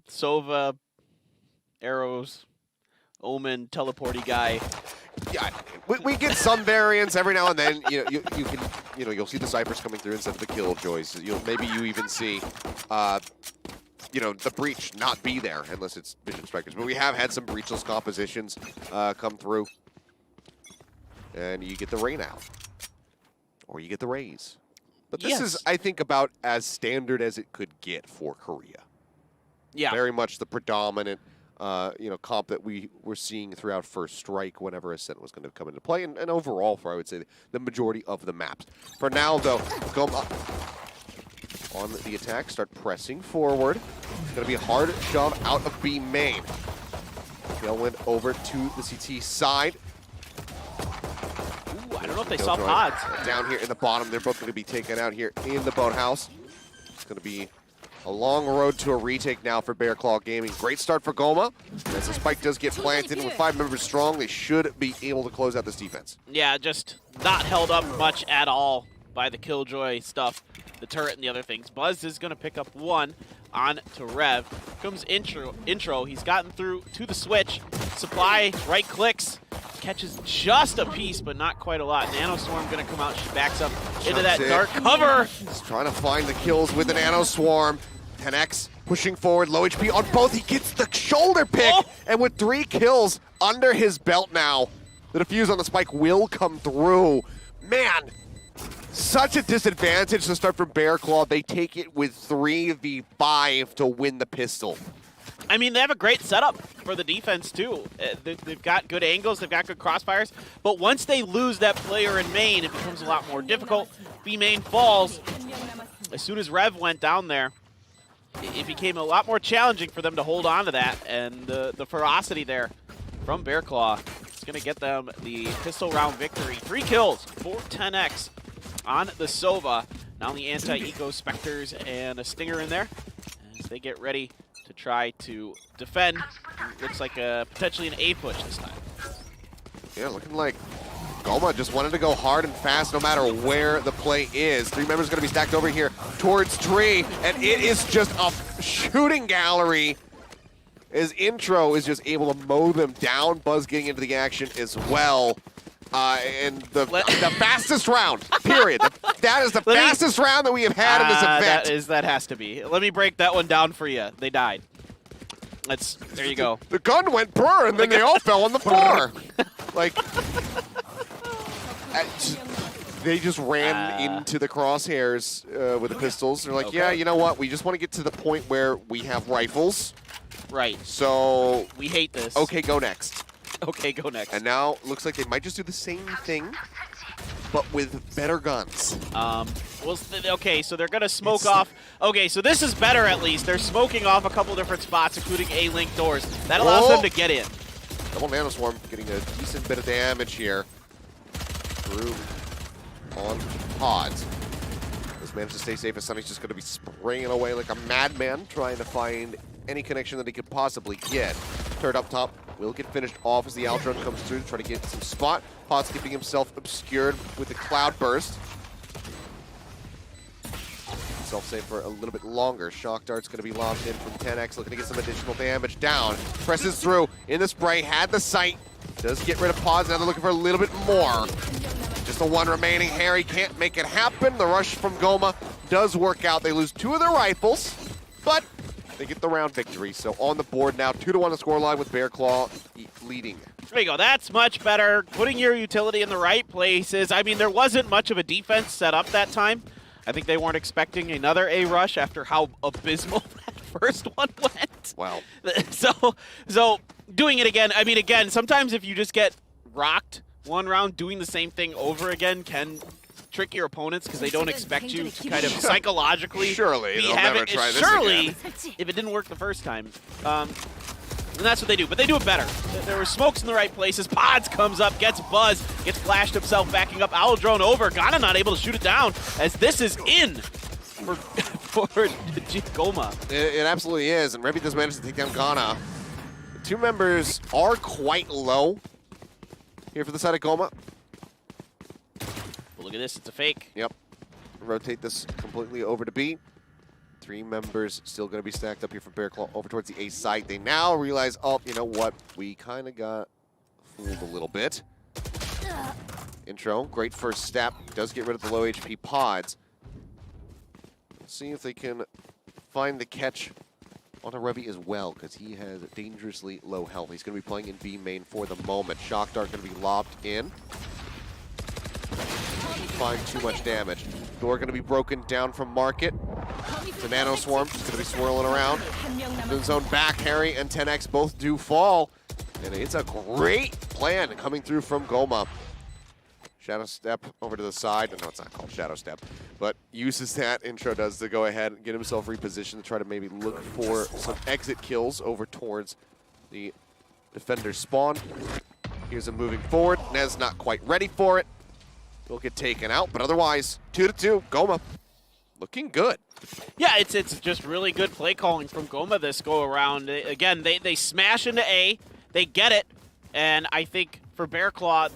Sova, arrows, Omen, teleporty guy. Yeah, we get some variants every now and then. You can you'll see the Cyphers coming through instead of the Killjoys. Maybe you even see the Breach not be there unless it's Vision Strikers. But we have had some Breachless compositions come through, and you get the Rain out, or you get the Raze. But this is, I think, about as standard as it could get for Korea. Yeah, very much the predominant. Comp that we were seeing throughout First Strike whenever Ascent was going to come into play, and overall for, I would say, the majority of the maps. For now, though, Goma on the attack, start pressing forward. It's going to be a hard shove out of B main. Tailwind over to the CT side. Ooh, I don't know if they saw pods. Down here in the bottom, they're both going to be taken out here in the boathouse. It's going to be a long road to a retake now for Bearclaw Gaming. Great start for Goma. As the spike does get planted, with 5 members strong, they should be able to close out this defense. Yeah, just not held up much at all by the Killjoy stuff, the turret and the other things. Buzz is going to pick up one on to Rev. Comes intro. He's gotten through to the switch. Supply right clicks. Catches just a piece, but not quite a lot. Nano Swarm going to come out. She backs up into that dark cover. He's trying to find the kills with the Nano Swarm. 10x pushing forward, low HP on both. He gets the shoulder pick, and with 3 kills under his belt now, the defuse on the spike will come through. Man, such a disadvantage to start from Bearclaw. They take it with 3v5 to win the pistol. I mean, they have a great setup for the defense, too. They've got good angles, they've got good crossfires, but once they lose that player in main, it becomes a lot more difficult. B main falls. As soon as Rev went down there, it became a lot more challenging for them to hold on to that, and the ferocity there from Bearclaw is going to get them the pistol round victory. 3 kills for 10x on the Sova. Now the anti-eco Spectres and a Stinger in there as they get ready to try to defend. Looks like potentially an A push this time. Yeah, looking like Goma just wanted to go hard and fast no matter where the play is. 3 members going to be stacked over here towards Tree, and it is just a shooting gallery as Intro is just able to mow them down. Buzz getting into the action as well. And the fastest round, period. That is the fastest round that we have had in this event. That has to be. Let me break that one down for you. They died. There you go. The gun went brr, and then they all fell on the floor. Like, they just ran into the crosshairs with the pistols. They're like, yeah, you know what? We just want to get to the point where we have rifles. Right. So we hate this. Okay, go next. Okay, go next. And now looks like they might just do the same thing, but with better guns. Okay, so they're gonna smoke off. Okay, so this is better at least. They're smoking off a couple different spots, including A-link doors. That allows them to get in. Double Nano Swarm getting a decent bit of damage here. Through on pods. This managed to stay safe as Sunny's just gonna be spraying away like a madman, trying to find any connection that he could possibly get. Turret up top will get finished off as the outrun comes through to try to get some spot. Pods keeping himself obscured with the cloud burst. Self-save for a little bit longer. Shock dart's going to be lobbed in from 10x, looking to get some additional damage down. Presses through in the spray, had the sight. Does get rid of pods, now they're looking for a little bit more. Just the one remaining. Harry can't make it happen. The rush from Goma does work out. They lose 2 of their rifles, but they get the round victory. So on the board now, 2-1 the scoreline with Bearclaw leading. There you go. That's much better. Putting your utility in the right places. I mean, there wasn't much of a defense set up that time. I think they weren't expecting another A rush after how abysmal that first one went. Wow. So doing it again, I mean, again, sometimes if you just get rocked one round, doing the same thing over again can trick your opponents because they don't expect you to kind of psychologically surely they'll never try this again. If it didn't work the first time. And that's what they do, but they do it better. There were smokes in the right places. Pods comes up, gets Buzz, gets flashed himself, backing up. Owl drone over. Ghana not able to shoot it down as this is in for Goma. It absolutely is, and Revy does manage to take down Ghana. The 2 members are quite low here for the side of Goma. But look at this, it's a fake. Yep. Rotate this completely over to B. 3 members still going to be stacked up here from Bearclaw over towards the A site. They now realize, oh, you know what? We kind of got fooled a little bit. Intro, great first step. Does get rid of the low HP pods. Let's see if they can find the catch onto Revy as well, because he has dangerously low health. He's going to be playing in B main for the moment. Shock Dart going to be lobbed in. Find too much damage. Door going to be broken down from Market. The Nano Swarm is going to be swirling around. The zone back, Harry and 10X both do fall. And it's a great plan coming through from Goma. Shadow Step over to the side. No, it's not called Shadow Step, but uses that, Intro does, to go ahead and get himself repositioned to try to maybe look for some exit kills over towards the defender's spawn. Here's him moving forward. Nez not quite ready for it. Will get taken out, but otherwise, 2-2, Goma looking good. Yeah, it's just really good play calling from Goma this go around. Again, they smash into A, they get it, and I think for Bearclaw,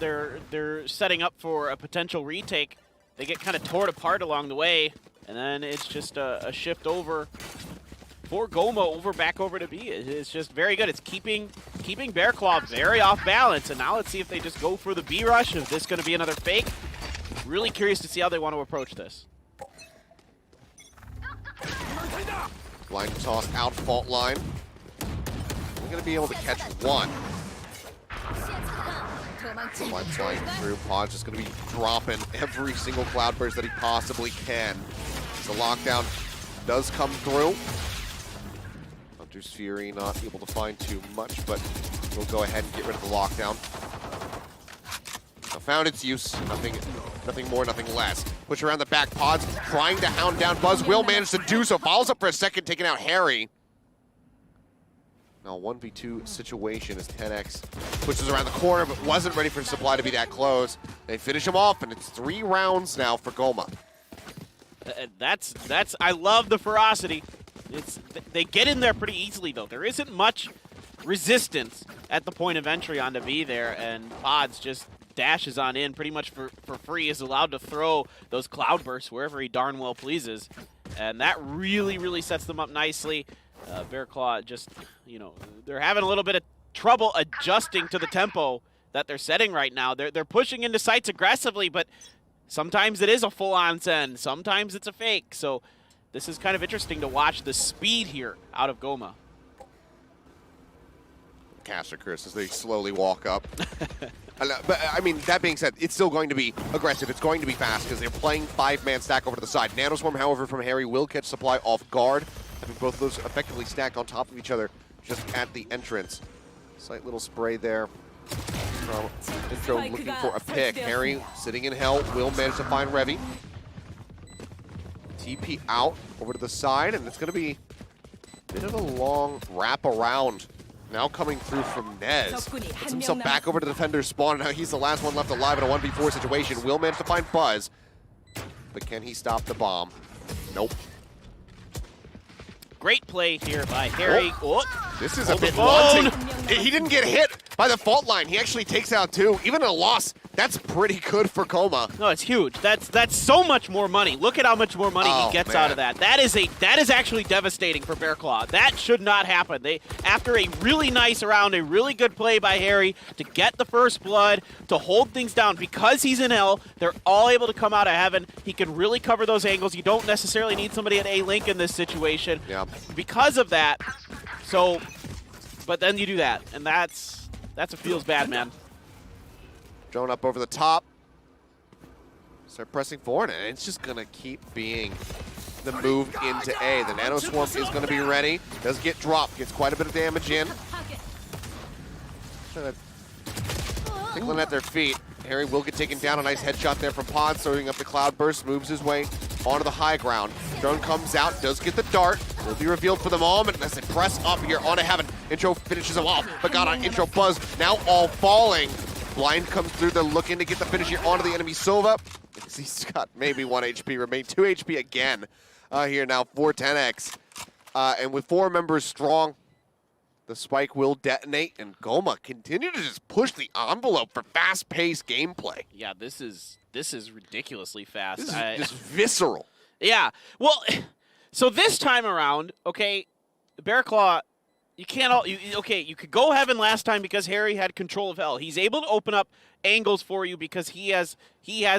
they're setting up for a potential retake. They get kind of torn apart along the way, and then it's just a shift over for Goma back over to B. It's just very good. It's keeping Bearclaw very off balance, and now let's see if they just go for the B rush. Is this going to be another fake? Really curious to see how they want to approach this. Line toss out fault line. We're going to be able to catch one. Line flying through. Pod's just going to be dropping every single cloudburst that he possibly can. The lockdown does come through. Hunter's Fury not able to find too much, but we'll go ahead and get rid of the lockdown. Found its use. Nothing more, nothing less. Push around the back. Pods trying to hound down Buzz. Will manage to do so. Follows up for a second, taking out Harry. Now 1v2 situation as 10X pushes around the corner, but wasn't ready for Supply to be that close. They finish him off, and it's 3 rounds now for Goma. I love the ferocity. They get in there pretty easily, though. There isn't much resistance at the point of entry onto B there, and Pods just dashes on in pretty much for free, is allowed to throw those cloudbursts wherever he darn well pleases. And that really sets them up nicely. Bearclaw just, they're having a little bit of trouble adjusting to the tempo that they're setting right now. They're pushing into sites aggressively, but sometimes it is a full-on send. Sometimes it's a fake. So this is kind of interesting to watch the speed here out of Goma. Caster curse as they slowly walk up. But, I mean, that being said, it's still going to be aggressive. It's going to be fast because they're playing 5-man stack over to the side. Nanoswarm, however, from Harry will catch Supply off guard. I think both of those effectively stacked on top of each other just at the entrance. Slight little spray there from Intro looking for a pick. Harry sitting in hell will manage to find Revy. TP out over to the side, and it's going to be a bit of a long wrap around. Now coming through from Nez. Puts himself back over to the defender's spawn. Now he's the last one left alive in a 1v4 situation. Will manage to find Buzz. But can he stop the bomb? Nope. Great play here by Harry. Oh. This is a bit wanting. He didn't get hit by the fault line. He actually takes out 2. Even a loss, that's pretty good for Goma. No, it's huge. That's so much more money. Look at how much more money he gets out of that. That is actually devastating for Bearclaw. That should not happen. After a really nice round, a really good play by Harry to get the first blood, to hold things down, because he's in L, they're all able to come out of heaven. He can really cover those angles. You don't necessarily need somebody at A-Link in this situation. Yeah. Because of that. So, but then you do that, and that's what feels bad, man. Drone up over the top. Start pressing forward, and it's just going to keep being the move into A. The Nano Swarm is going to be ready. Does get dropped. Gets quite a bit of damage in. Tickling at their feet. Harry will get taken down. A nice headshot there from Pod, throwing up the Cloudburst. Moves his way onto the high ground. Drone comes out, does get the dart. Will be revealed for the moment as they press up here onto heaven. Intro finishes him off, but got on Intro Buzz. Now all falling. Blind comes through. They're looking to get the finish here onto the enemy Sova. He's got maybe 1 HP remain. 2 HP again here now for 10X. And with 4 members strong, the spike will detonate, and Goma continue to just push the envelope for fast-paced gameplay. Yeah, this is ridiculously fast. This is just visceral. Yeah, well, So this time around, okay, Bearclaw, you can't all. You could go heaven last time because Harry had control of hell. He's able to open up angles for you because he has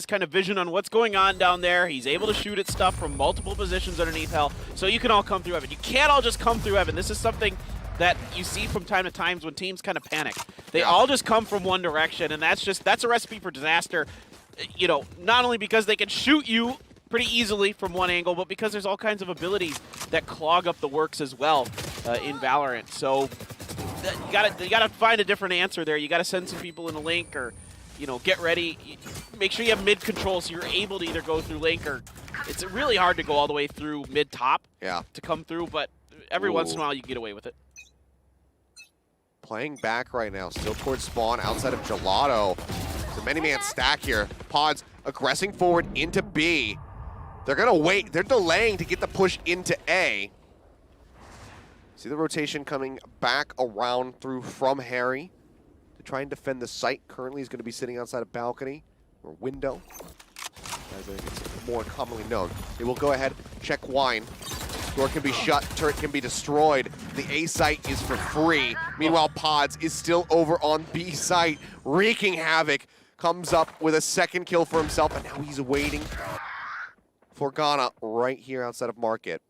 kind of vision on what's going on down there. He's able to shoot at stuff from multiple positions underneath hell, so you can all come through heaven. You can't all just come through heaven. This is something that you see from time to time when teams kind of panic. They all just come from one direction, and that's a recipe for disaster. You know, not only because they can shoot you pretty easily from one angle, but because there's all kinds of abilities that clog up the works as well in Valorant. So you gotta find a different answer there. You gotta send some people in a link, or get ready. Make sure you have mid control so you're able to either go through link, or it's really hard to go all the way through mid top to come through, but every once in a while you can get away with it. Playing back right now, still towards spawn outside of Gelato. It's a many-man stack here. Pods aggressing forward into B. They're gonna wait. They're delaying to get the push into A. See the rotation coming back around through from Harry to try and defend the site. Currently, he's going to be sitting outside a balcony or window, as it's more commonly known. They will go ahead, check wine. Door can be shut, turret can be destroyed. The A site is for free. Meanwhile, Pods is still over on B site, wreaking havoc. Comes up with a second kill for himself, and now he's waiting for Ghana right here outside of Market.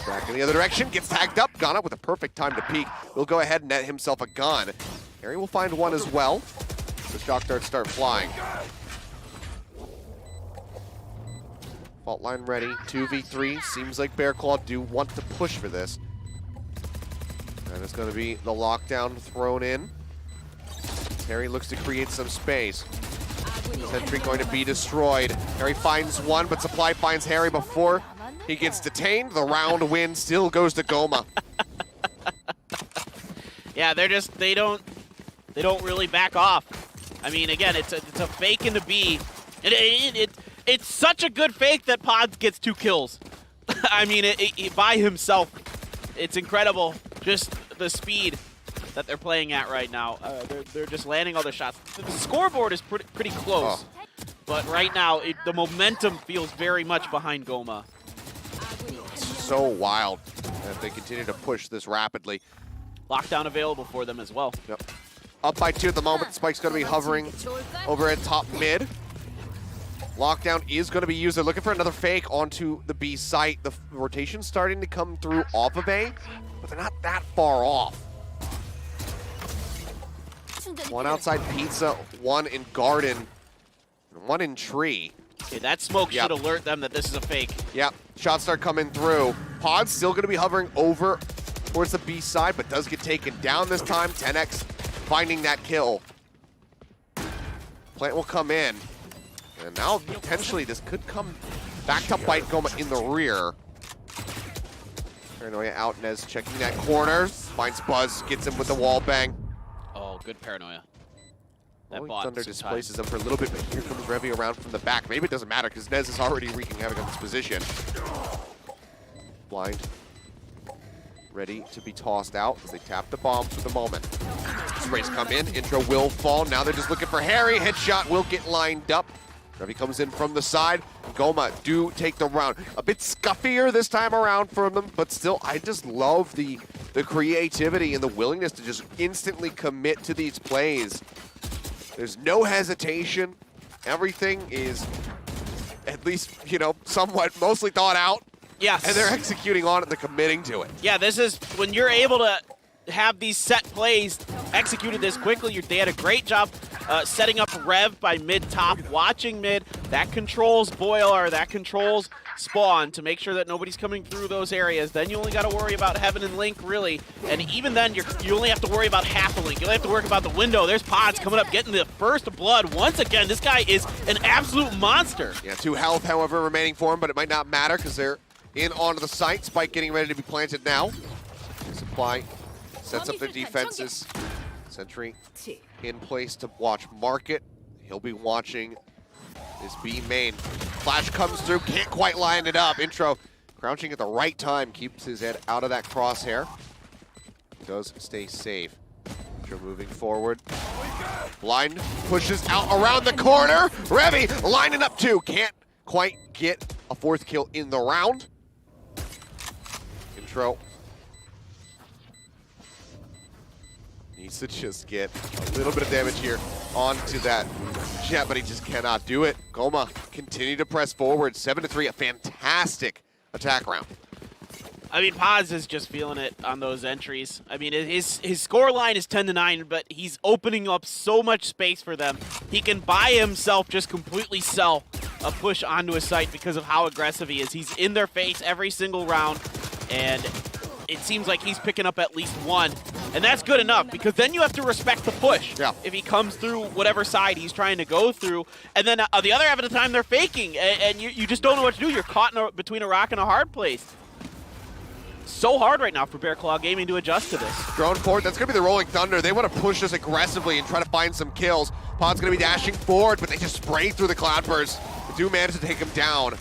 Back in the other direction, gets tagged up. Ghana with a perfect time to peek. Will go ahead and net himself a gun. Harry will find one as well. The shock darts start flying. Fault line ready, 2v3. Seems like Bearclaw do want to push for this. And it's going to be the lockdown thrown in. Harry looks to create some space. Sentry going to be destroyed. Harry finds one, but Supply finds Harry before he gets detained. The round win still goes to Goma. Yeah, they don't really back off. I mean, again, it's a fake into B. It's such a good fake that Pods gets 2 kills. I mean, by himself. It's incredible, just the speed that they're playing at right now. They're just landing all their shots. The scoreboard is pretty close, but right now the momentum feels very much behind Goma. It's so wild that they continue to push this rapidly. Lockdown available for them as well. Yep. Up by 2 at the moment. Spike's going to be hovering over at top mid. Lockdown is going to be used. They're looking for another fake onto the B site. The rotation's starting to come through off of A, but they're not that far off. One outside Pizza, one in Garden, and one in Tree. Okay, that smoke should alert them that this is a fake. Yep, shots start coming through. Pod's still going to be hovering over towards the B side, but does get taken down this time. 10x finding that kill. Plant will come in. And now potentially this could come back to bite Goma in the rear. Paranoia out, Nez checking that corner. Finds Buzz, gets him with the wall bang. Oh, good paranoia. That Thunder displaces him for a little bit, but here comes Revy around from the back. Maybe it doesn't matter because Nez is already wreaking havoc on this position. Blind. Ready to be tossed out as they tap the bomb for the moment. Sprays come in, intro will fall. Now they're just looking for Harry. Headshot will get lined up. Revy comes in from the side. Goma do take the round. A bit scuffier this time around from them, but still, I just love the creativity and the willingness to just instantly commit to these plays. There's no hesitation. Everything is at least, somewhat mostly thought out. Yes. And they're executing on it, they're committing to it. Yeah, this is when you're able to have these set plays executed this quickly. They had a great job setting up Rev by mid-top, watching mid. That controls Boil, or that controls Spawn to make sure that nobody's coming through those areas. Then you only got to worry about Heaven and Link, really. And even then, you only have to worry about half a Link. You only have to worry about the window. There's Pods coming up, getting the first blood. Once again, this guy is an absolute monster. Yeah, 2 health, however, remaining for him, but it might not matter because they're in onto the site. Spike getting ready to be planted now. Supply sets up their defenses. Sentry in place to watch Market. He'll be watching his B main. Flash comes through, can't quite line it up. Intro crouching at the right time, keeps his head out of that crosshair. Does stay safe. Intro moving forward. Blind pushes out around the corner. Revy lining up 2, can't quite get a 4th kill in the round. Intro needs to just get a little bit of damage here onto that Jet, but he just cannot do it. Goma continue to press forward, 7-3, a fantastic attack round. I mean, Paz is just feeling it on those entries. I mean, his score line is 10-9, but he's opening up so much space for them. He can by himself just completely sell a push onto his site because of how aggressive he is. He's in their face every single round, and it seems like he's picking up at least one. And that's good enough, because then you have to respect the push. Yeah. If he comes through whatever side he's trying to go through. And then the other half of the time, they're faking, and you just don't know what to do. You're caught between a rock and a hard place. So hard right now for Bearclaw Gaming to adjust to this. Drone forward, that's going to be the Rolling Thunder. They want to push this aggressively and try to find some kills. Pod's going to be dashing forward, but they just spray through the Cloudburst. They do manage to take him down.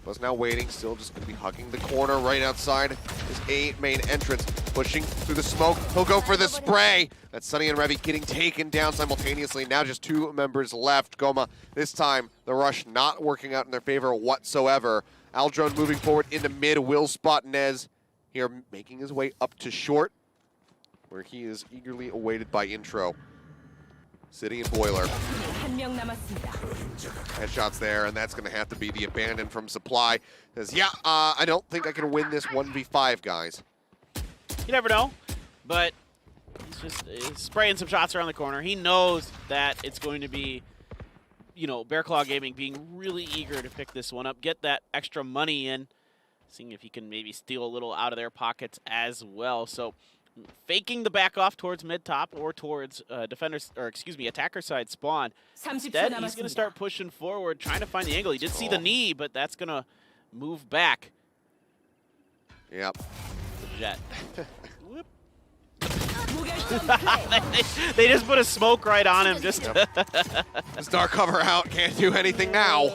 Was now waiting, still just going to be hugging the corner right outside his A main entrance, pushing through the smoke. He'll go for the spray. That's Sunny and Revy getting taken down simultaneously. Now just 2 members left. Goma, this time, the rush not working out in their favor whatsoever. Aldrone moving forward into mid, will spot Nez here, making his way up to short, where he is eagerly awaited by Intro. City and Boiler. Headshots there, and that's going to have to be the abandon from Supply. Says, yeah, I don't think I can win this 1v5, guys. You never know, but he's spraying some shots around the corner. He knows that it's going to be, you know, Bearclaw Gaming being really eager to pick this one up, get that extra money in, seeing if he can maybe steal a little out of their pockets as well. So faking the back off towards mid top or towards defenders, or excuse me, attacker side spawn. Instead, he's going to start pushing forward, trying to find the angle. He did see the knee, but that's going to move back. Yep. The Jet. Whoop. They just put a smoke right on him. Just This dark cover out, can't do anything now.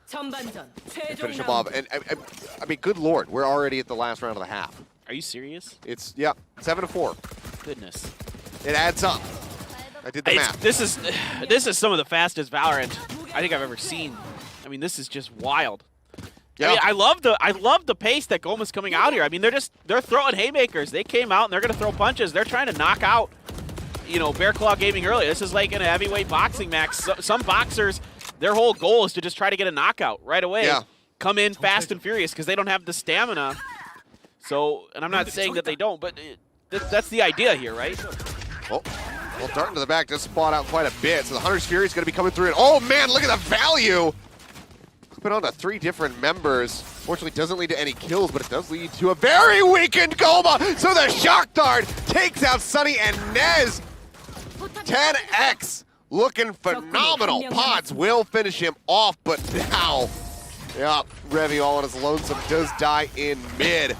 Finish him off. And I mean, good lord, we're already at the last round of the half. Are you serious? It's, yeah, 7-4. Goodness. It adds up. I did the math. This is some of the fastest Valorant I think I've ever seen. I mean, this is just wild. Yeah. I mean, I love the pace that Goma's coming out here. I mean, they're throwing haymakers. They came out and they're gonna throw punches. They're trying to knock out, you know, Bearclaw Gaming early. This is like in a heavyweight boxing match. Some boxers, their whole goal is to just try to get a knockout right away. Yeah. Come in fast and furious because they don't have the stamina. So, and I'm not saying that they don't, but that's the idea here, right? Oh, well, darting to the back does spot out quite a bit. So the Hunter's Fury is going to be coming through. And oh man, look at the value! Put on to 3 different members. Fortunately, doesn't lead to any kills, but it does lead to a very weakened Goma. So the Shock Dart takes out Sunny and Nez. 10x, looking phenomenal. Pods will finish him off, but now, yeah, Revy all on his lonesome does die in mid.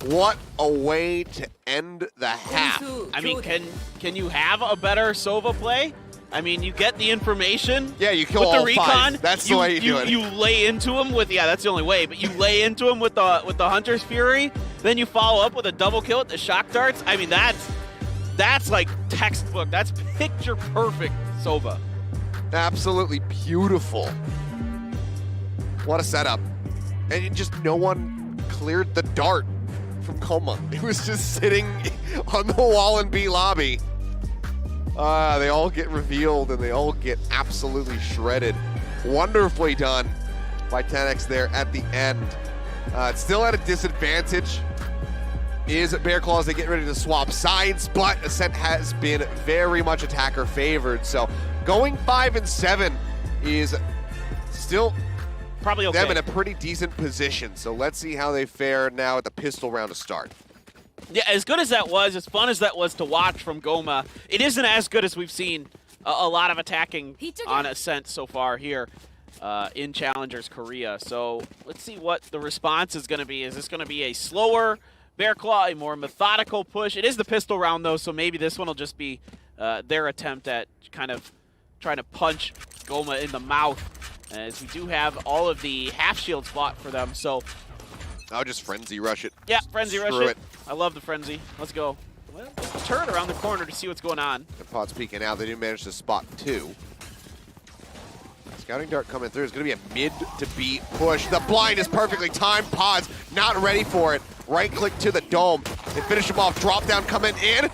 What a way to end the half. I mean, can you have a better Sova play? I mean, you get the information. Yeah, you kill with all the recon. 5. That's the way you do it. You lay into him with, yeah, that's the only way. But you lay into him with the Hunter's Fury. Then you follow up with a double kill with the Shock Darts. I mean, that's like textbook. That's picture perfect Sova. Absolutely beautiful. What a setup. And just no one cleared the dart from Goma. It was just sitting on the wall in B lobby. They all get revealed and they all get absolutely shredded. Wonderfully done by 10x there at the end. It's still at a disadvantage. Is Bearclaw as they get ready to swap sides, but Ascent has been very much attacker favored. So going 5-7 is still probably okay. Them in a pretty decent position. So let's see how they fare now at the pistol round to start. Yeah, as good as that was, as fun as that was to watch from Goma, it isn't as good as we've seen a lot of attacking on Ascent so far here in Challengers Korea. So let's see what the response is going to be. Is this going to be a slower Bearclaw, a more methodical push? It is the pistol round, though, so maybe this one will just be their attempt at kind of trying to punch Goma in the mouth, as we do have all of the half shields bought for them. So I'll just frenzy rush it. Yeah, frenzy rush Screw it. I love the frenzy. Let's go. Well, let's turn around the corner to see what's going on. The Pod's peeking out. They do manage to spot 2. Scouting dart coming through. It's going to be a mid to B push. The blind is perfectly timed. Pods not ready for it. Right click to the dome. They finish him off. Drop down coming in.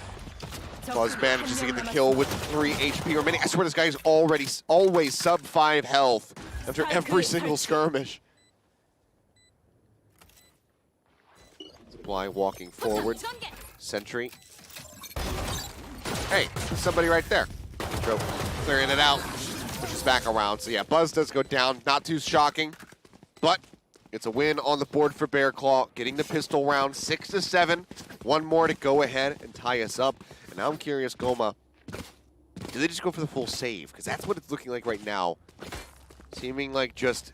Buzz manages to get the kill with 3 HP remaining. I swear this guy is always sub 5 health after every single skirmish. Supply walking forward. Sentry. Hey, somebody right there. Joe clearing it out. Pushes back around. So yeah, Buzz does go down. Not too shocking, but it's a win on the board for Bearclaw. Getting the pistol round, 6-7. One more to go ahead and tie us up. And now I'm curious, Goma, do they just go for the full save? Because that's what it's looking like right now. Seeming like just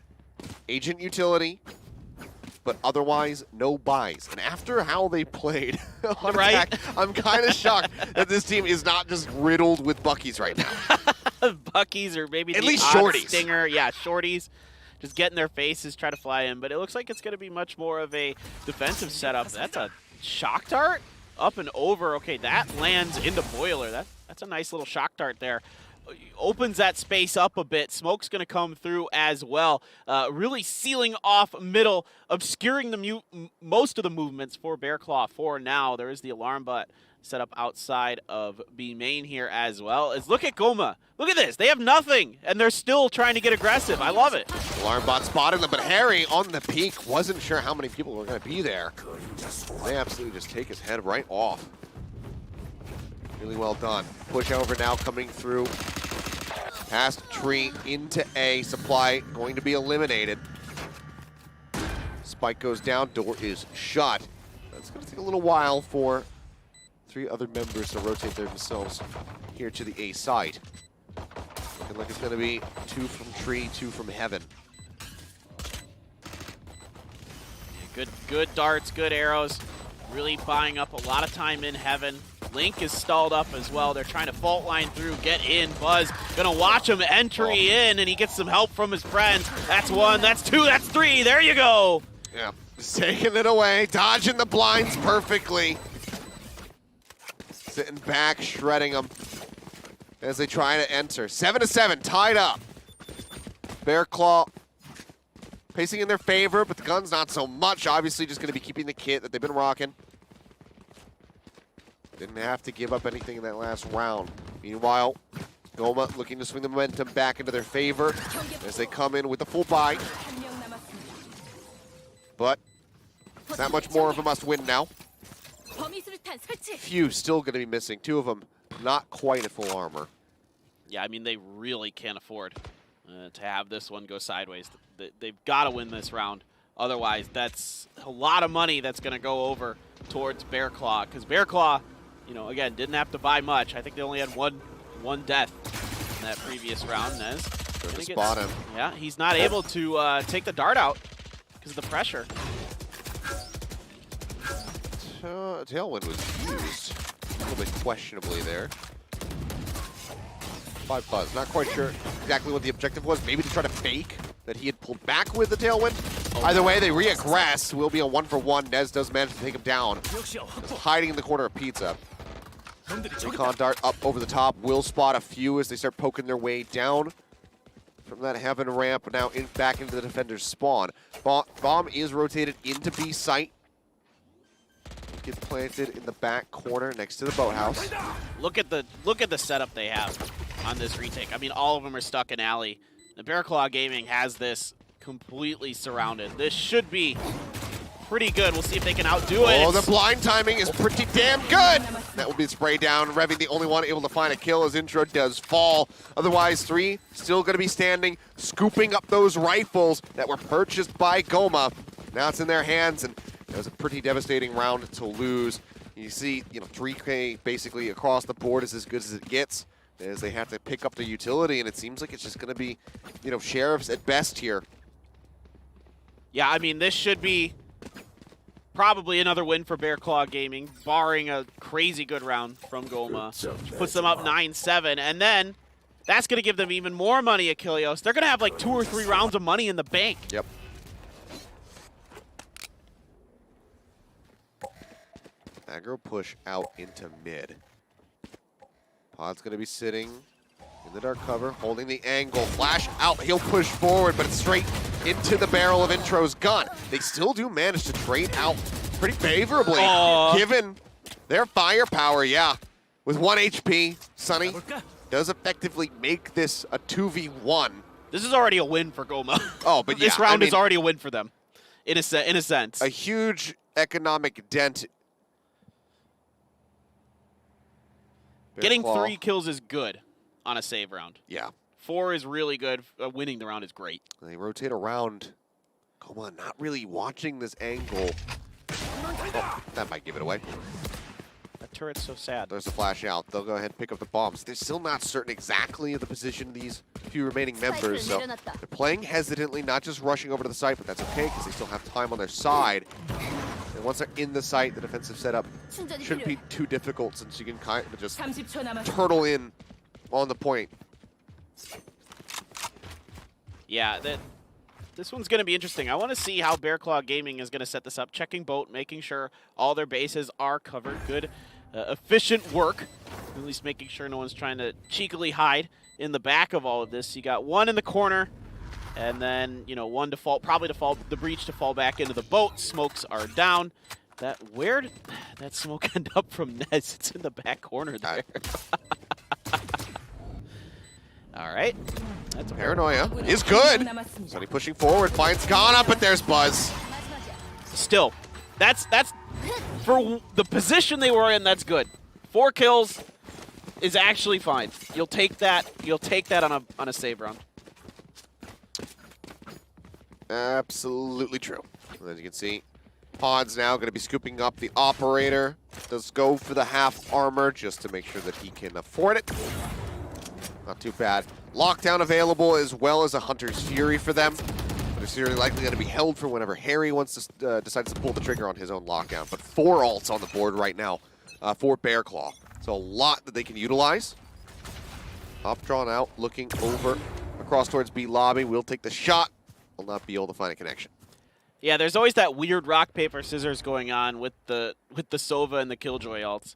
agent utility, but otherwise no buys. And after how they played on attack, I'm kind of shocked that this team is not just riddled with Buckies right now. Buckies or maybe at the least odd shorties. Stinger. Yeah, shorties. Just getting their faces, try to fly in. But it looks like it's going to be much more of a defensive setup. That's a shock dart up and over. Okay, that lands in the boiler. That's a nice little shock dart there. Opens that space up a bit. Smoke's going to come through as well. Really sealing off middle, obscuring the most of the movements for Bearclaw for now. There is the alarm bot set up outside of B main here as well. Look at Goma. Look at this. They have nothing, and they're still trying to get aggressive. I love it. Alarm bot spotted them, but Harry on the peak wasn't sure how many people were going to be there. They absolutely just take his head right off. Really well done. Push over now coming through. Past tree into A. Supply going to be eliminated. Spike goes down. Door is shut. That's going to take a little while for 3 other members to rotate themselves here to the A side. Looking like it's going to be 2 from tree, 2 from heaven. Good darts, good arrows. Really buying up a lot of time in heaven. Link is stalled up as well. They're trying to fault line through, get in. Buzz gonna watch him entry in, and he gets some help from his friends. That's 1, that's 2, that's 3. There you go. Yeah, just taking it away, dodging the blinds perfectly. Sitting back, shredding them as they try to enter. 7-7, tied up. Bearclaw pacing in their favor, but the gun's not so much. Obviously just going to be keeping the kit that they've been rocking. Didn't have to give up anything in that last round. Meanwhile, Goma looking to swing the momentum back into their favor as they come in with the full buy. But it's not much more of a must-win now. Few still going to be missing. 2 of them not quite at full armor. Yeah, I mean, they really can't afford to have this one go sideways. They've got to win this round. Otherwise, that's a lot of money that's going to go over towards Bearclaw. Because Bearclaw, you know, again, didn't have to buy much. I think they only had one death in that previous round. Nez. Spot him. Yeah, he's not able to take the dart out because of the pressure. Tailwind was used a little bit questionably there. 5 Buzz. Not quite sure exactly what the objective was. Maybe to try to fake that he had pulled back with the Tailwind. Either way, they re-aggress. Will be a 1-for-1. Nez does manage to take him down. Just hiding in the corner of Pizza. Recon dart up over the top. Will spot a few as they start poking their way down from that heaven ramp. Now back into the defender's spawn. Bomb is rotated into B site. Gets planted in the back corner next to the boathouse. Look at the setup they have on this retake. I mean, all of them are stuck in alley. The Bearclaw Gaming has this completely surrounded. This should be pretty good. We'll see if they can outdo it. Oh, the blind timing is pretty damn good. That will be sprayed down. Revy, the only one able to find a kill as intro does fall. Otherwise, 3 still going to be standing, scooping up those rifles that were purchased by Goma. Now it's in their hands, and it was a pretty devastating round to lose. You see, 3K basically across the board is as good as it gets, as they have to pick up the utility, and it seems like it's just going to be, sheriffs at best here. Yeah, I mean, this should be probably another win for Bearclaw Gaming, barring a crazy good round from Goma. Puts them up 9-7, and then that's going to give them even more money, Achilleos. They're going to have like 2 or 3 rounds of money in the bank. Yep. Aggro push out into mid. Pod's going to be sitting in the dark cover, holding the angle. Flash out, he'll push forward, but it's straight into the barrel of Intro's gun. They still do manage to trade out pretty favorably, given their firepower, yeah. With 1 HP, Sunny does effectively make this a 2v1. This is already a win for Goma. Oh, but yeah, this round is already a win for them, in a sense. A huge economic dent. Getting Bearclaw. 3 kills is good on a save round. Yeah. 4 is really good. Winning the round is great. They rotate around. Goma not really watching this angle. Oh, that might give it away. That turret's so sad. There's a flash out. They'll go ahead and pick up the bombs. They're still not certain exactly of the position of these few remaining members, so they're playing hesitantly, not just rushing over to the site, but that's okay because they still have time on their side. And once they're in the site, the defensive setup shouldn't be too difficult since you can kind of just turtle in on the point. Yeah, this one's going to be interesting. I want to see how Bearclaw Gaming is going to set this up. Checking boat, making sure all their bases are covered. Good, efficient work. At least making sure no one's trying to cheekily hide in the back of all of this. You got one in the corner, and then, you know, one to fall, probably to fall, the breach to fall back into the boat. Smokes are down. Where did that smoke end up from Nez? It's in the back corner there. All right. That's a Paranoia is good. Sunny pushing forward, finds Goma, but there's Buzz. Still, that's for the position they were in. That's good. 4 kills is actually fine. You'll take that. You'll take that on a save round. Absolutely true. As you can see, Pod's now going to be scooping up the operator. Does go for the half armor just to make sure that he can afford it. Not too bad. Lockdown available as well as a Hunter's Fury for them. Hunter's Fury likely going to be held for whenever Harry wants to decides to pull the trigger on his own lockdown. But 4 ults on the board right now for Bearclaw. So a lot that they can utilize. Up, drawn out, looking over across towards B lobby. Will take the shot. Will not be able to find a connection. Yeah, there's always that weird rock paper scissors going on with the Sova and the Killjoy ults.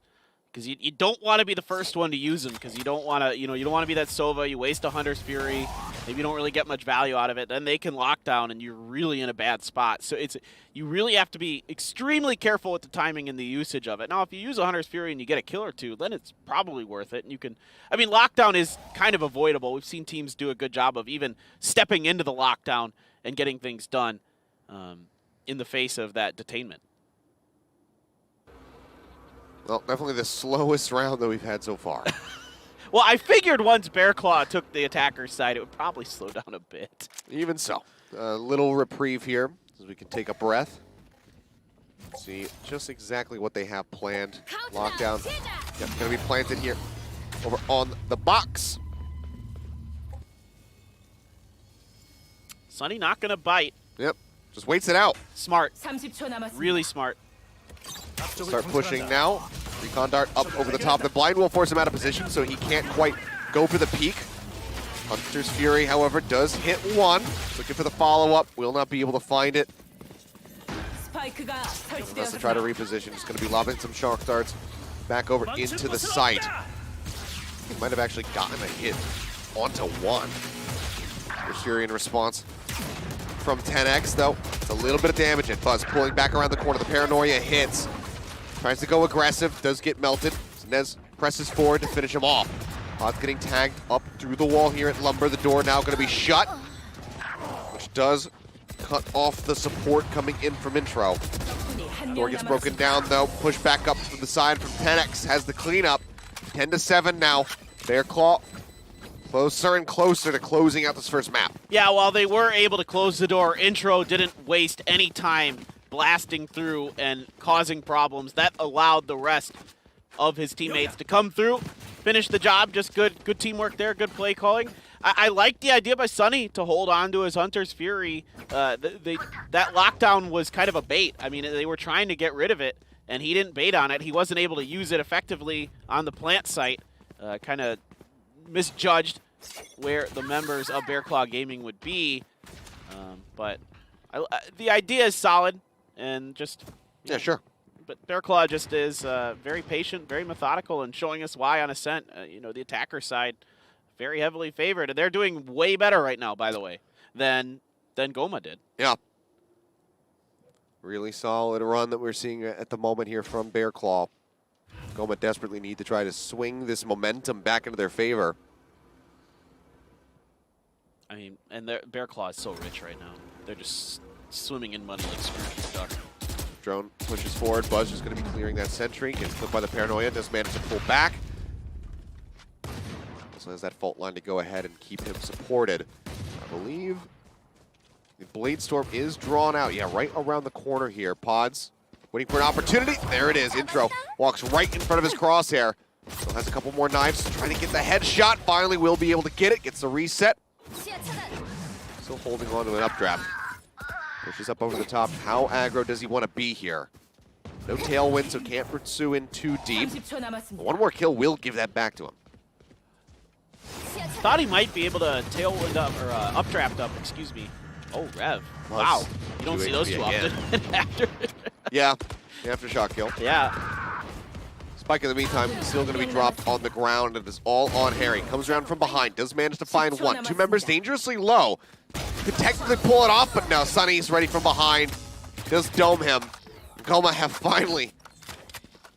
Because you don't want to be the first one to use them, because you don't want to, you don't want to be that Sova. You waste a Hunter's Fury, maybe you don't really get much value out of it. Then they can lock down, and you're really in a bad spot. So you really have to be extremely careful with the timing and the usage of it. Now, if you use a Hunter's Fury and you get a kill or 2, then it's probably worth it. And you can, I mean, lockdown is kind of avoidable. We've seen teams do a good job of even stepping into the lockdown and getting things done in the face of that detainment. Well, definitely the slowest round that we've had so far. Well, I figured once Bearclaw took the attacker's side, it would probably slow down a bit. Even so, a little reprieve here as we can take a breath. See just exactly what they have planned. Lockdown, yep, going to be planted here over on the box. Sunny not going to bite. Yep, just waits it out. Smart. Really smart. Start pushing now. Recon dart up over the top. The blind will force him out of position, so he can't quite go for the peak. Hunter's Fury, however, does hit one. Looking for the follow-up. Will not be able to find it. Unless they try to reposition. Just going to be lobbing some shark darts back over into the site. He might have actually gotten a hit onto one. Hunter's Fury in response from 10x, though. It's a little bit of damage, and Buzz pulling back around the corner. The Paranoia hits. Tries to go aggressive, does get melted. Nez presses forward to finish him off. Pod's getting tagged up through the wall here at Lumber. The door now going to be shut, which does cut off the support coming in from Intro. Door gets broken down, though. Push back up from the side from 10x. Has the cleanup. 10-7 now. Bearclaw closer and closer to closing out this first map. Yeah, while they were able to close the door, Intro didn't waste any time blasting through and causing problems. That allowed the rest of his teammates to come through, finish the job. Just good teamwork there, good play calling. I like the idea by Sunny to hold on to his Hunter's Fury. That lockdown was kind of a bait. I mean, they were trying to get rid of it, and he didn't bait on it. He wasn't able to use it effectively on the plant site. Kind of misjudged where the members of Bearclaw Gaming would be. But the idea is solid. And just yeah, sure. But Bearclaw just is very patient, very methodical, and showing us why on Ascent. The attacker side very heavily favored, and they're doing way better right now, by the way, than Goma did. Yeah. Really solid run that we're seeing at the moment here from Bearclaw. Goma desperately need to try to swing this momentum back into their favor. I mean, and Bearclaw is so rich right now. They're just swimming in money like Scrooge and Duck. Drone pushes forward. Buzz is going to be clearing that sentry. Gets clipped by the paranoia. Does manage to pull back. Also has that fault line to go ahead and keep him supported. I believe the Blade Storm is drawn out. Yeah, right around the corner here. Pods waiting for an opportunity. There it is. Intro walks right in front of his crosshair. Still has a couple more knives. Trying to get the headshot. Finally will be able to get it. Gets the reset. Still holding on to an updraft. Pushes up over the top. How aggro does he want to be here? No tailwind, so can't pursue in too deep. One more kill will give that back to him. Thought he might be able to tailwind up, or updraft up, excuse me. Oh, Rev. Wow. You don't see those too often. Yeah, aftershock kill. Yeah. Spike in the meantime still going to be dropped on the ground. It is all on Harry. Comes around from behind. Does manage to find one. Two members dangerously low. Could technically pull it off, but no. Sunny's ready from behind. Does dome him. Goma have finally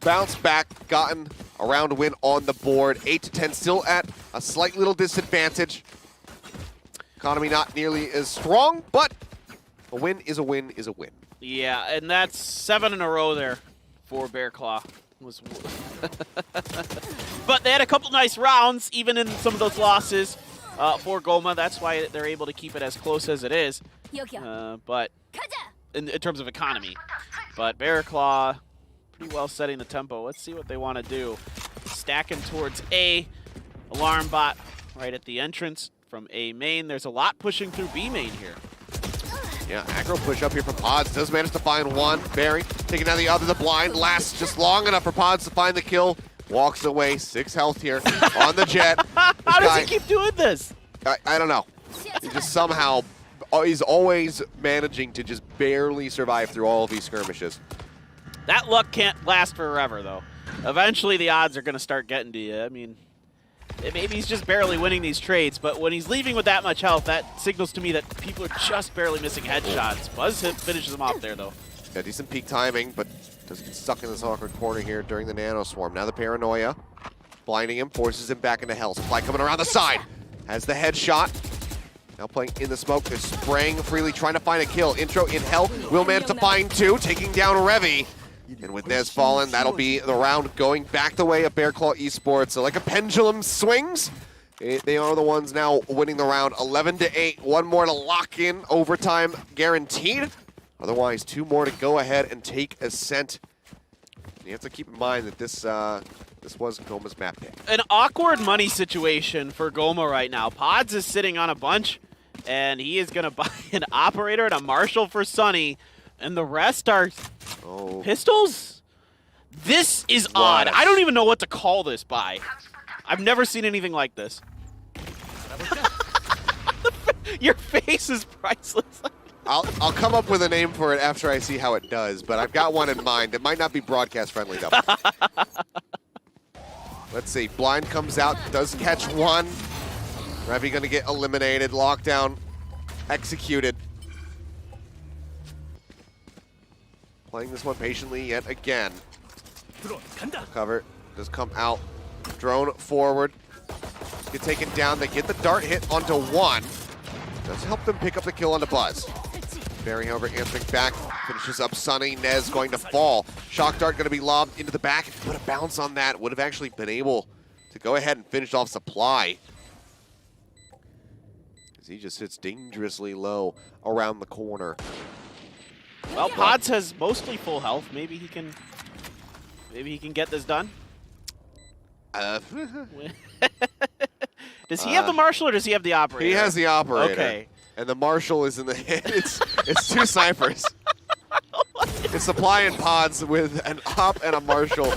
bounced back, gotten a round win on the board. 8-10 still at a slight little disadvantage. Economy not nearly as strong, but a win is a win is a win. Yeah, and that's 7 in a row there for Bearclaw. But they had a couple nice rounds, even in some of those losses for Goma. That's why they're able to keep it as close as it is. But in terms of economy. But Bearclaw pretty well setting the tempo. Let's see what they want to do. Stacking towards A. Alarm bot right at the entrance from A main. There's a lot pushing through B main here. Yeah, aggro push up here from Pods. Does manage to find one. Barry taking down the other. The blind lasts just long enough for Pods to find the kill. Walks away. 6 health here on the jet. How does he keep doing this? I don't know. He just somehow, he's always managing to just barely survive through all of these skirmishes. That luck can't last forever, though. Eventually, the odds are going to start getting to you. I mean, maybe he's just barely winning these trades, but when he's leaving with that much health, that signals to me that people are just barely missing headshots. Buzz finishes him off there, though. Yeah, decent peak timing, but does get stuck in this awkward corner here during the Nano Swarm. Now the paranoia, blinding him, forces him back into hell. Supply coming around the side. Has the headshot. Now playing in the smoke. They're spraying freely, trying to find a kill. Intro in hell. Will manage to find 2, taking down Revy. And with Nez fallen, that'll be the round going back the way of Bearclaw Esports. So like a pendulum swings, they are the ones now winning the round 11-8. One more to lock in, overtime guaranteed. Otherwise, 2 more to go ahead and take ascent. You have to keep in mind that this was Goma's map day. An awkward money situation for Goma right now. Pods is sitting on a bunch, and he is going to buy an operator and a marshal for Sunny, and the rest are pistols? This is odd. I don't even know what to call this buy. I've never seen anything like this. Your face is priceless. I'll come up with a name for it after I see how it does, but I've got one in mind. It might not be broadcast friendly though. Let's see. Blind comes out, does catch one. Revy gonna get eliminated. Lockdown executed. Playing this one patiently yet again. Cover does come out. Drone forward. Get taken down. They get the dart hit onto one. Does help them pick up the kill onto Buzz. Barry, however, answering back. Finishes up Sunny. Nez going to fall. Shock dart going to be lobbed into the back. Put a bounce on that. Would have actually been able to go ahead and finish off Supply. As he just sits dangerously low around the corner. Well, Pods has mostly full health. Maybe he can get this done. Does he have the marshal or does he have the operator? He has the operator. Okay. And the marshal is in the hit. It's 2 snipers. It's Supply and Pods with an op and a marshal.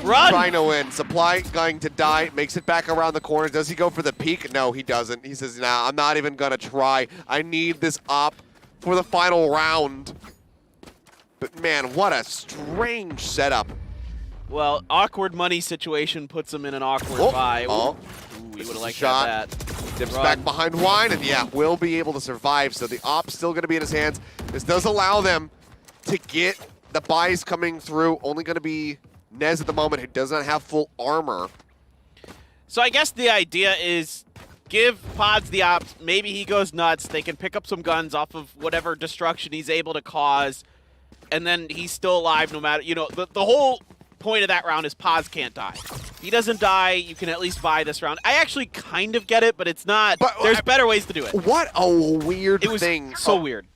Run! Trying to win. Supply going to die. Makes it back around the corner. Does he go for the peek? No, he doesn't. He says, nah, I'm not even going to try. I need this op for the final round. But man, what a strange setup. Well, awkward money situation puts him in an awkward buy. Oh. we would have liked shot. that. Dips Run. back behind Wine, and yeah, will be able to survive. So the op's still going to be in his hands. This does allow them to get the buys coming through. Only going to be Nez at the moment, who does not have full armor. So I guess the idea is give Pods the ops. Maybe he goes nuts. They can pick up some guns off of whatever destruction he's able to cause, and then he's still alive no matter. You know, the whole point of that round is Pods can't die. If he doesn't die, you can at least buy this round. I actually kind of get it, but it's not. But, there's better ways to do it. What a weird It was thing. so weird.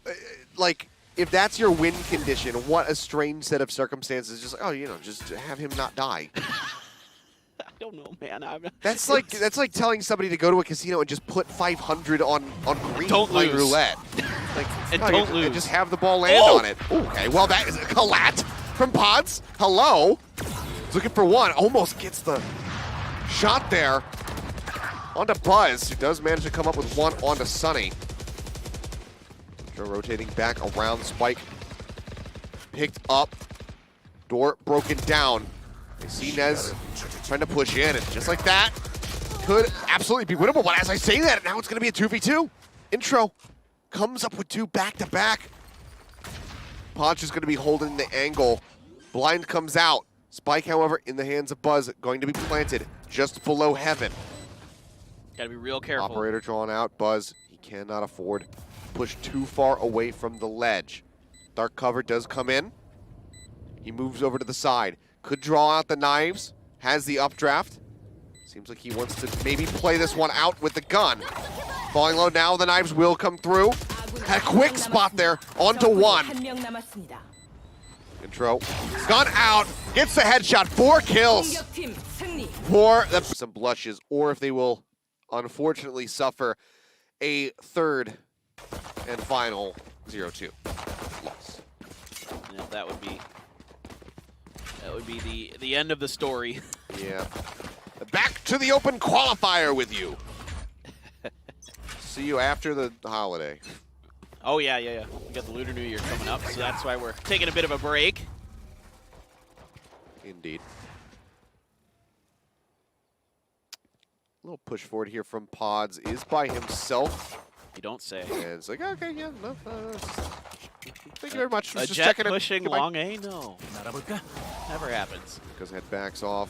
Like, if that's your win condition, what a strange set of circumstances. Just like, oh, you know, just have him not die. I don't know, man. That's like telling somebody to go to a casino and just put 500 on green Don't play lose. roulette. Like, And no, don't lose. And just have the ball land on it. Okay, well that is a collat from Pods. Hello. He's looking for one. Almost gets the shot there. Onto Buzz, who does manage to come up with one onto Sunny. Rotating back around. Spike picked up. Door broken down. They see Nez trying to push in, and just like that, could absolutely be winnable. But as I say that, now it's going to be a 2v2. Intro comes up with two back-to-back. Ponch is going to be holding the angle. Blind comes out. Spike, however, in the hands of Buzz, going to be planted just below Heaven. Gotta be real careful. Operator drawn out. Buzz, he cannot afford to push too far away from the ledge. Dark cover does come in. He moves over to the side. Could draw out the knives. Has the updraft. Seems like he wants to maybe play this one out with the gun. Falling low now, the knives will come through. Had a quick spot there, onto one. Intro, gun out, gets the headshot, 4 kills for the some blushes, or if they will unfortunately suffer a third and final 0-2 loss. Yeah, that would be the end of the story. Yeah. Back to the open qualifier with you. See you after the holiday. Oh yeah. We got the Lunar New Year coming up, so that's why we're taking a bit of a break. Indeed. A little push forward here from Pods. Is by himself. You don't say. And it's like, okay, yeah, no. Thank you very much. A Just jet checking pushing it. long A? No. Never happens. Because head backs off.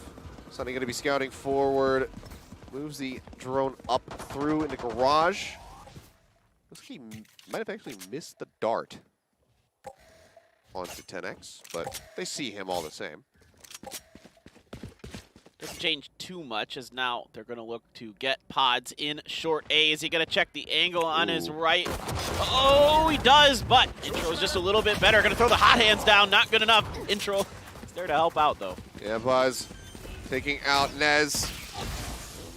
Sunny going to be scouting forward. Moves the drone up through into garage. Looks like he might have actually missed the dart onto 10X, but they see him all the same. Doesn't change too much, as now they're going to look to get Pods in short A. Is he going to check the angle on his right? Oh, he does, but Intro's just a little bit better. Going to throw the hot hands down. Not good enough. Intro is there to help out, though. Yeah, Buzz taking out Nez.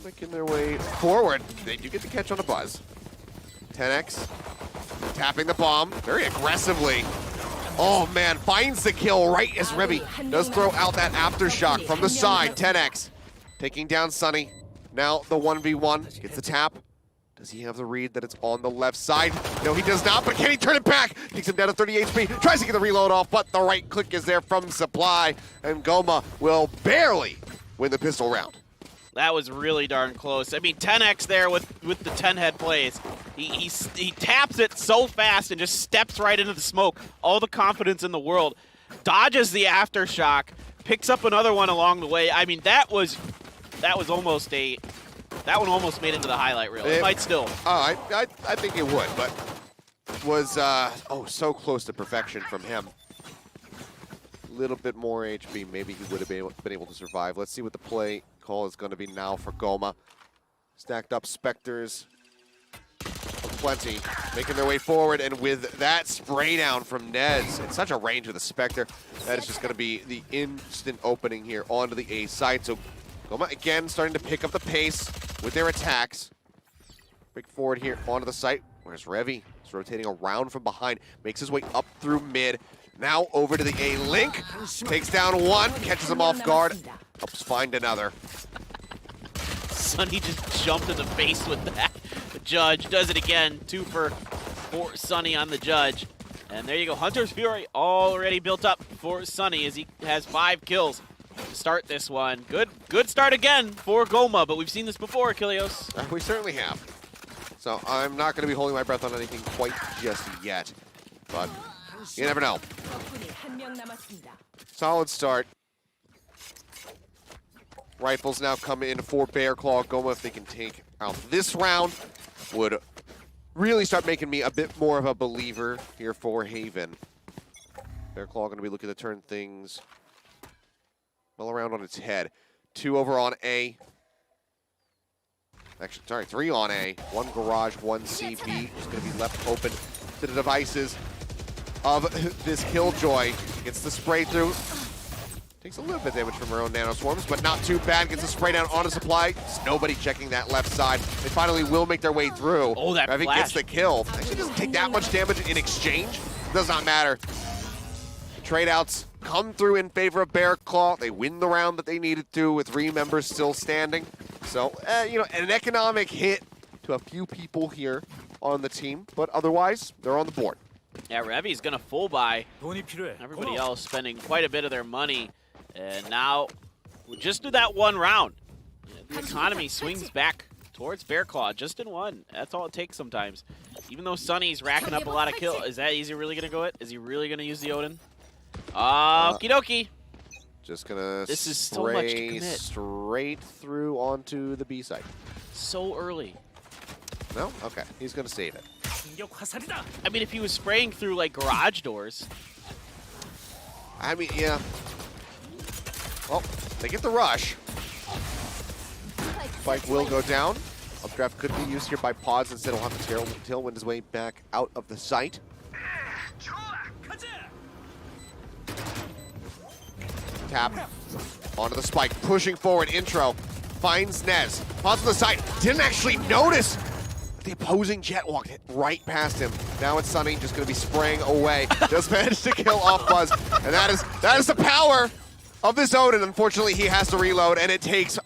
Making their way forward. They do get the catch on a Buzz. 10X tapping the bomb very aggressively. Oh man, finds the kill right as Revy does throw out that aftershock from the side. 10X taking down Sunny. Now the 1v1 gets the tap. Does he have the read that it's on the left side? No, he does not, but can he turn it back? Takes him down to 30 HP, tries to get the reload off, but the right click is there from Supply, and Goma will barely win the pistol round. That was really darn close. I mean, 10X there with the 10-head plays. He taps it so fast and just steps right into the smoke. All the confidence in the world. Dodges the aftershock. Picks up another one along the way. I mean, that was almost a... That one almost made it to the highlight reel. It might still. Oh, I think it would, but it was so close to perfection from him. A little bit more HP, maybe he would have been able to survive. Let's see what the play call is going to be now for Goma. Stacked up Spectres, plenty, making their way forward, and with that spray down from Nez, it's such a range with the Spectre, that is just going to be the instant opening here onto the A side. So Goma again starting to pick up the pace with their attacks. Break forward here onto the site. Where's Revy? He's rotating around from behind, makes his way up through mid. Now over to the A link, takes down one, catches him off guard, helps find another. Sunny just jumped in the face with that. The Judge does it again. 2 for Sunny on the Judge. And there you go, Hunter's Fury already built up for Sunny as he has 5 kills. to start this one. Good start again for Goma, but we've seen this before, Kilios. We certainly have. So I'm not going to be holding my breath on anything quite just yet. But you never know. Solid start. Rifles now come in for Bearclaw. Goma, if they can take out this round, would really start making me a bit more of a believer here for Haven. Bearclaw going to be looking to turn things well around on its head. 2 over on A. Actually, sorry, 3 on A. 1 garage, 1 CB. Just going to be left open to the devices of this Killjoy. Gets the spray through. Takes a little bit of damage from her own nano swarms, but not too bad. Gets a spray down on a supply. Just nobody checking that left side. They finally will make their way through. Oh, that Revi flash. gets the kill. Actually doesn't take that much damage in exchange. Does not matter. Trade outs come through in favor of Bearclaw. They win the round that they needed to with 3 members still standing. So, you know, an economic hit to a few people here on the team, but otherwise, they're on the board. Yeah, Revi's going to full buy. Everybody else spending quite a bit of their money. And now, we just do that 1 round. The economy swings back towards Bearclaw, just in 1. That's all it takes sometimes. Even though Sunny's racking up a lot of kills. Is he really going to go it? Is he really going to use the Odin? Okie dokie. Just gonna This is so much to spray commit. straight through onto the B site. So early. No? Okay. He's gonna save it. I mean, if he was spraying through, like, garage doors. I mean, yeah. Well, they get the rush. Spike will go down. Updraft could be used here by Pods. Instead, he'll have to tailwind his way back out of the site. Tap onto the spike, pushing forward. Intro finds Nez. Pods on the side. Didn't actually notice the opposing jet walked right past him. Now it's Sunny, just going to be spraying away. Just managed to kill off Buzz, and that is the power of this Odin. Unfortunately, he has to reload, and it takes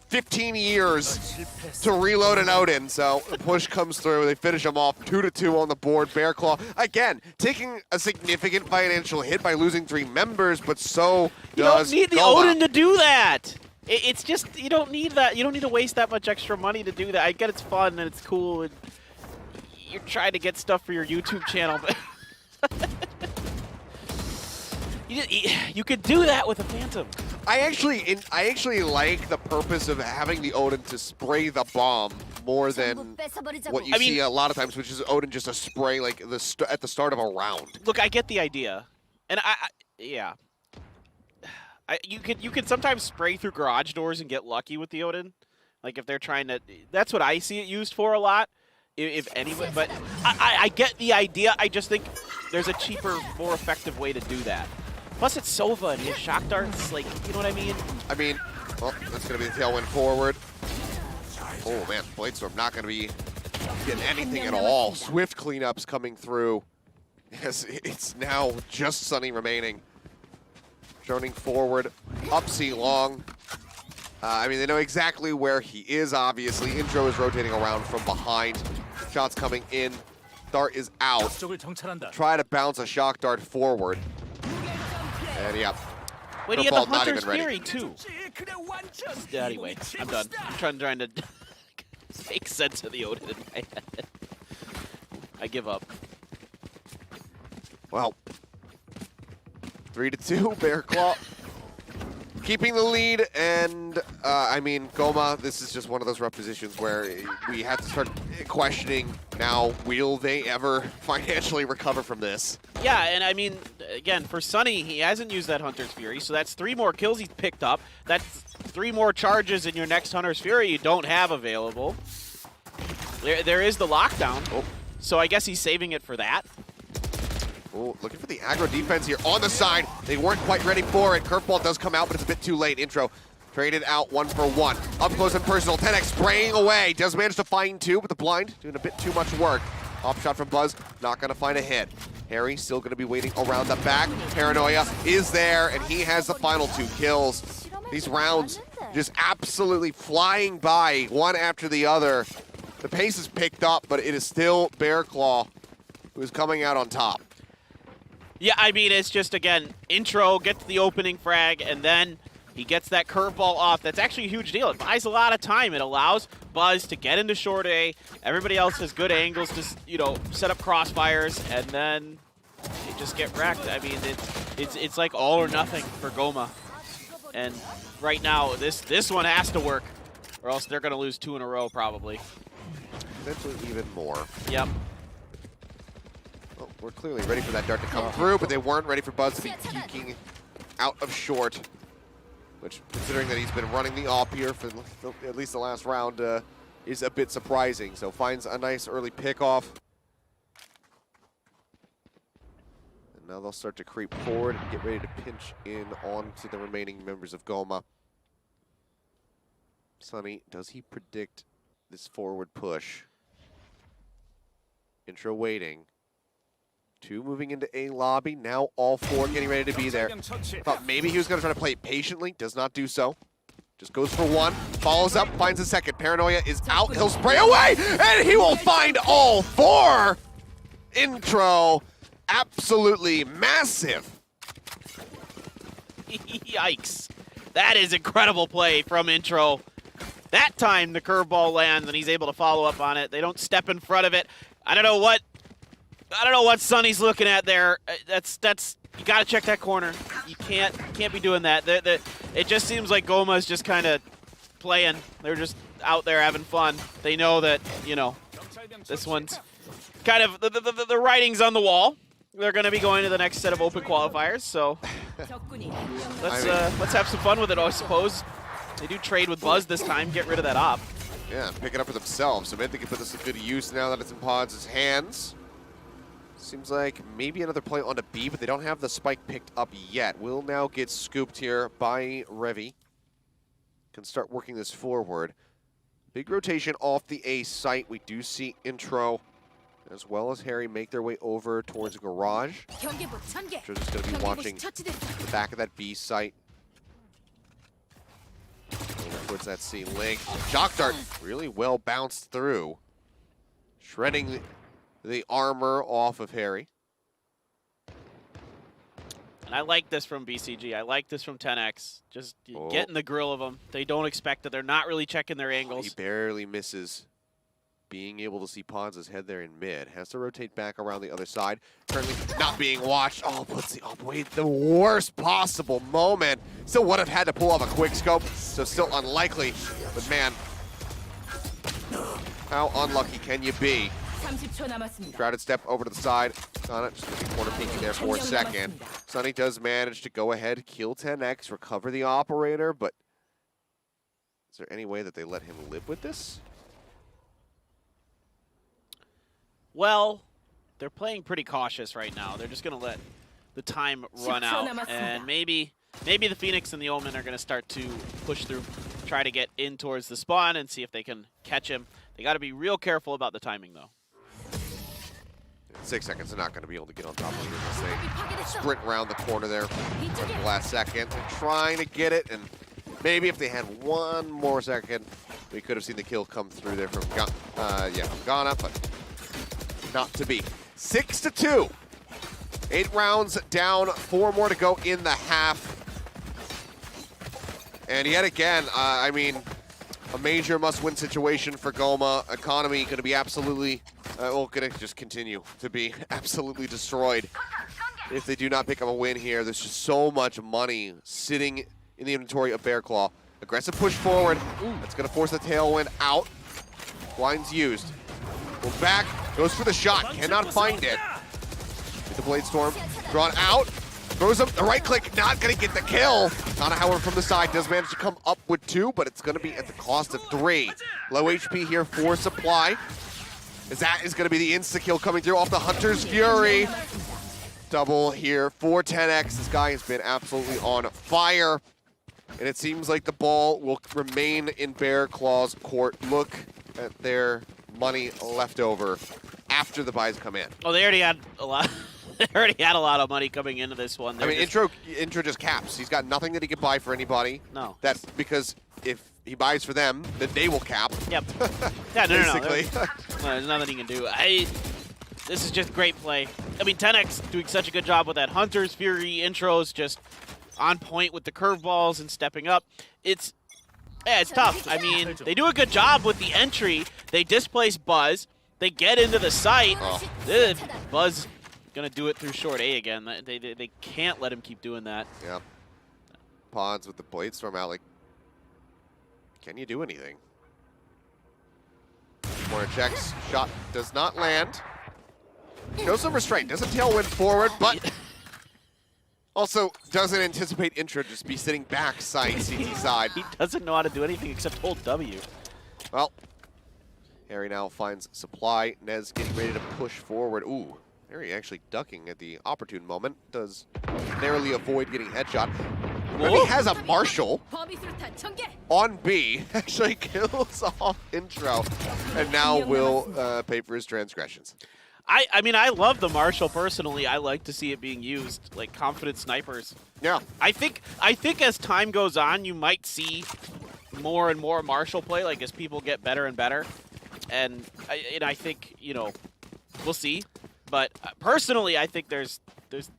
15 years to reload an Odin. So the push comes through. They finish him off 2-2 on the board. Bearclaw, again, taking a significant financial hit by losing 3 members, but so does You don't need the Goma. Odin to do that. It's just, you don't need that. You don't need to waste that much extra money to do that. I get it's fun and it's cool, and you're trying to get stuff for your YouTube channel, but you could do that with a Phantom. I actually like the purpose of having the Odin to spray the bomb more than what you see a lot of times, which is Odin just a spray like at the start of a round. Look, I get the idea, and yeah. You could sometimes spray through garage doors and get lucky with the Odin. Like if they're trying to, that's what I see it used for a lot, if anyway. But I get the idea. I just think there's a cheaper, more effective way to do that. Plus it's Sova and he has shock darts. Like, you know what I mean? I mean, well, that's gonna be the tailwind forward. Oh man, Bladestorm not gonna be getting anything at all. Swift cleanups coming through. Yes, it's now just Sunny remaining. Droning forward, up C long. I mean, they know exactly where he is, obviously. Intro is rotating around from behind. Shots coming in. Dart is out. Try to bounce a shock dart forward. And yeah. Wait, he had the Purple, not Hunter's even ready. Fury, too. Anyway, I'm done. I'm trying to make sense of the Odin in my head. I give up. Well, 3-2, Bearclaw keeping the lead, and I mean, Goma, this is just one of those repositions where we have to start questioning now, will they ever financially recover from this? Yeah, and I mean, again, for Sunny, he hasn't used that Hunter's Fury, so that's 3 more kills he's picked up. That's 3 more charges in your next Hunter's Fury you don't have available. There is the lockdown, so I guess he's saving it for that. Oh, looking for the aggro defense here on the side. They weren't quite ready for it. Curveball does come out, but it's a bit too late. Intro traded out 1 for 1. Up close and personal. 10x spraying away. Does manage to find 2, but the blind doing a bit too much work. Off shot from Buzz, not going to find a hit. Harry still going to be waiting around the back. Paranoia is there, and he has the final 2 kills. These rounds just absolutely flying by, one after the other. The pace is picked up, but it is still Bearclaw who's coming out on top. Yeah, I mean, it's just, again, Intro gets the opening frag, and then He gets that curveball off. That's actually a huge deal. It buys a lot of time. It allows Buzz to get into short A. Everybody else has good angles to, set up crossfires, and then they just get wrecked. I mean, it's like all or nothing for Goma. And right now, this one has to work, or else they're going to lose 2 in a row probably. Eventually even more. Yep. Well, we're clearly ready for that dart to come through, but they weren't ready for Buzz to be peeking out of short. Which, considering that he's been running the AWP here for at least the last round, is a bit surprising. So finds a nice early pickoff. And now they'll start to creep forward and get ready to pinch in onto the remaining members of Goma. Sunny, does he predict this forward push? Intro waiting. 2 moving into A lobby. Now all 4 getting ready to be there. Thought maybe he was going to try to play it patiently. Does not do so. Just goes for 1. Follows up. Finds a second. Paranoia is out. He'll spray away. And he will find all 4. Intro. Absolutely massive. Yikes. That is incredible play from Intro. That time the curveball lands and he's able to follow up on it. They don't step in front of it. I don't know what Sunny's looking at there. That's you got to check that corner. You can't be doing that. It just seems like Goma's just kind of playing. They're just out there having fun. They know that, this one's kind of the writing's on the wall. They're going to be going to the next set of open qualifiers, so let's have some fun with it, I suppose. They do trade with Buzz this time, get rid of that op. Yeah, pick it up for themselves. So maybe they can put this to good use now that it's in Pods' hands. Seems like maybe another play onto B, but they don't have the spike picked up yet. Will now get scooped here by Revy. Can start working this forward. Big rotation off the A site. We do see Intro as well as Harry make their way over towards Garage. Sure, just going to be watching the back of that B site. Over towards that C link. Shock Dart really well bounced through. Shredding the armor off of Harry. And I like this from BCG. I like this from 10X. Just get in the grill of them. They don't expect it. They're not really checking their angles. He barely misses being able to see Pons' head there in mid. Has to rotate back around the other side. Currently not being watched. Oh, puts the up. Wait, the worst possible moment. Still would have had to pull off a quick scope, so still unlikely. But man, how unlucky can you be? Crowded step over to the side. On it, just corner peeking there for a second. Sunny does manage to go ahead, kill 10X, recover the operator, but is there any way that they let him live with this? Well, they're playing pretty cautious right now. They're just going to let the time run out. And maybe the Phoenix and the Omen are going to start to push through, try to get in towards the spawn and see if they can catch him. They got to be real careful about the timing, though. 6 seconds, they're not going to be able to get on top of him unless they sprint around the corner there at the last second. They're trying to get it, and maybe if they had 1 more second, we could have seen the kill come through there from Ghana, but not to be. 6-2. 8 rounds down, 4 more to go in the half. And yet again, I mean, a major must-win situation for Goma. Economy going to be absolutely, going to just continue to be absolutely destroyed if they do not pick up a win here. There's just so much money sitting in the inventory of Bearclaw. Aggressive push forward. That's going to force the tailwind out. Blind's used. Goes back, goes for the shot, cannot find it. Get the Blade Storm drawn out. Throws up the right click, not going to get the kill. Kana, however, from the side does manage to come up with 2, but it's going to be at the cost of 3. Low HP here for Supply. As that is going to be the insta-kill coming through off the Hunter's Fury. Double here for 10X. This guy has been absolutely on fire. And it seems like the ball will remain in Bearclaw's court. Look at their money left over after the buys come in. Oh, they already had a lot. They already had a lot of money coming into this one. I mean, Intro just caps. He's got nothing that he can buy for anybody. No. That's because if he buys for them, then they will cap. Yep. Yeah, no. Basically. There's nothing he can do. This is just great play. I mean, 10X doing such a good job with that Hunter's Fury intros, just on point with the curveballs and stepping up. It's tough. I mean, they do a good job with the entry. They displace Buzz. They get into the site. Buzz gonna do it through short A again. They can't let him keep doing that. Yeah. Pods with the Blade Storm out. Like, can you do anything? Corner checks. Shot does not land. Shows some restraint. Doesn't tailwind forward, but also doesn't anticipate intro. Just be sitting back side, CT side. He doesn't know how to do anything except hold W. Well, Harry now finds supply. Nez getting ready to push forward. Ooh, Harry actually ducking at the opportune moment. Does narrowly avoid getting headshot. Remy has a Marshall on B. Actually kills off intro. And now will pay for his transgressions. I mean, I love the Marshall personally. I like to see it being used, like confident snipers. Yeah. I think as time goes on, you might see more and more Marshall play, like as people get better and better. And I think, you know, we'll see. But personally, I think there's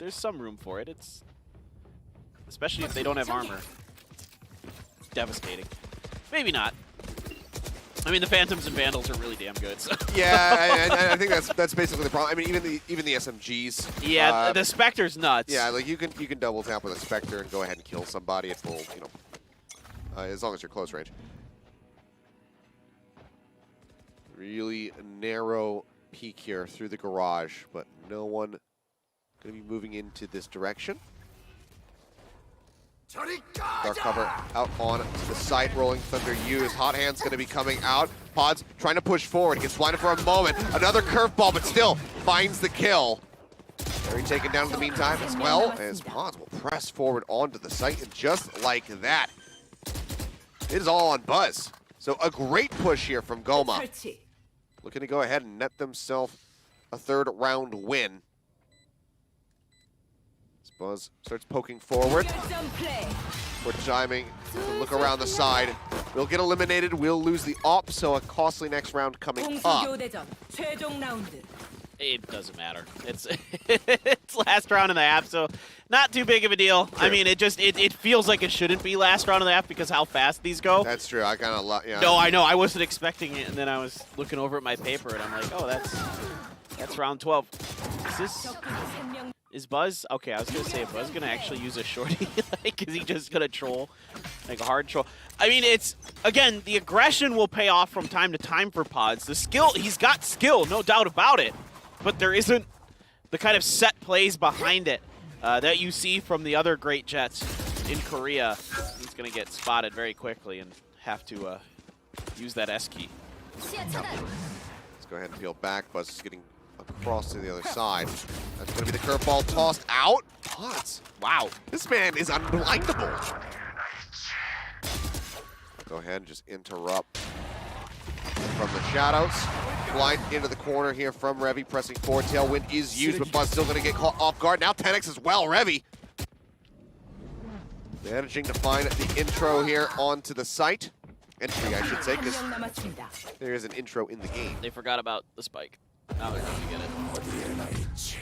some room for it. It's especially if they don't have armor. It's devastating. Maybe not. I mean, the Phantoms and Vandals are really damn good. So. Yeah, I think that's basically the problem. I mean, even the SMGs. Yeah, the Spectre's nuts. Yeah, like you can double tap with a Spectre and go ahead and kill somebody at full, you know, as long as you're close range. Really narrow peek here through the garage, but no one going to be moving into this direction. Dark cover out on the site. Rolling Thunder used. Hot Hand's going to be coming out. Pods trying to push forward. He gets blinded for a moment. Another curveball, but still finds the kill. Very taken down in the meantime as well, as Pods will press forward onto the site, and just like that, it is all on Buzz. So a great push here from Goma. Looking to go ahead and net themselves a third round win. Buzz starts poking forward. We're chiming to look around the side. We'll get eliminated. We'll lose the op, so a costly next round coming up. It doesn't matter. It's it's last round in the app, so not too big of a deal. True. I mean, it feels like it shouldn't be last round in the app because how fast these go. That's true. I kind of yeah. No, I know. I wasn't expecting it, and then I was looking over at my paper, and I'm like, oh, that's round 12. Is Buzz? Okay, I was going to say, Buzz going to actually use a shorty? Like, is he just going to troll? Like, a hard troll? I mean, it's, again, the aggression will pay off from time to time for Pods. The skill, he's got skill, no doubt about it. But there isn't the kind of set plays behind it that you see from the other great Jets in Korea. He's going to get spotted very quickly and have to use that S key. Let's go ahead and peel back. Buzz is getting across to the other side. That's going to be the curveball tossed out. Pods. Wow. This man is unblindable. Go ahead and just interrupt from the shadows. Blind into the corner here from Revy, pressing forward. Tailwind is used, but Buzz still going to get caught off guard. Now 10x as well. Revy managing to find the intro here onto the site. Entry, I should say, because there is an intro in the game. They forgot about the spike. Now they're going to get it.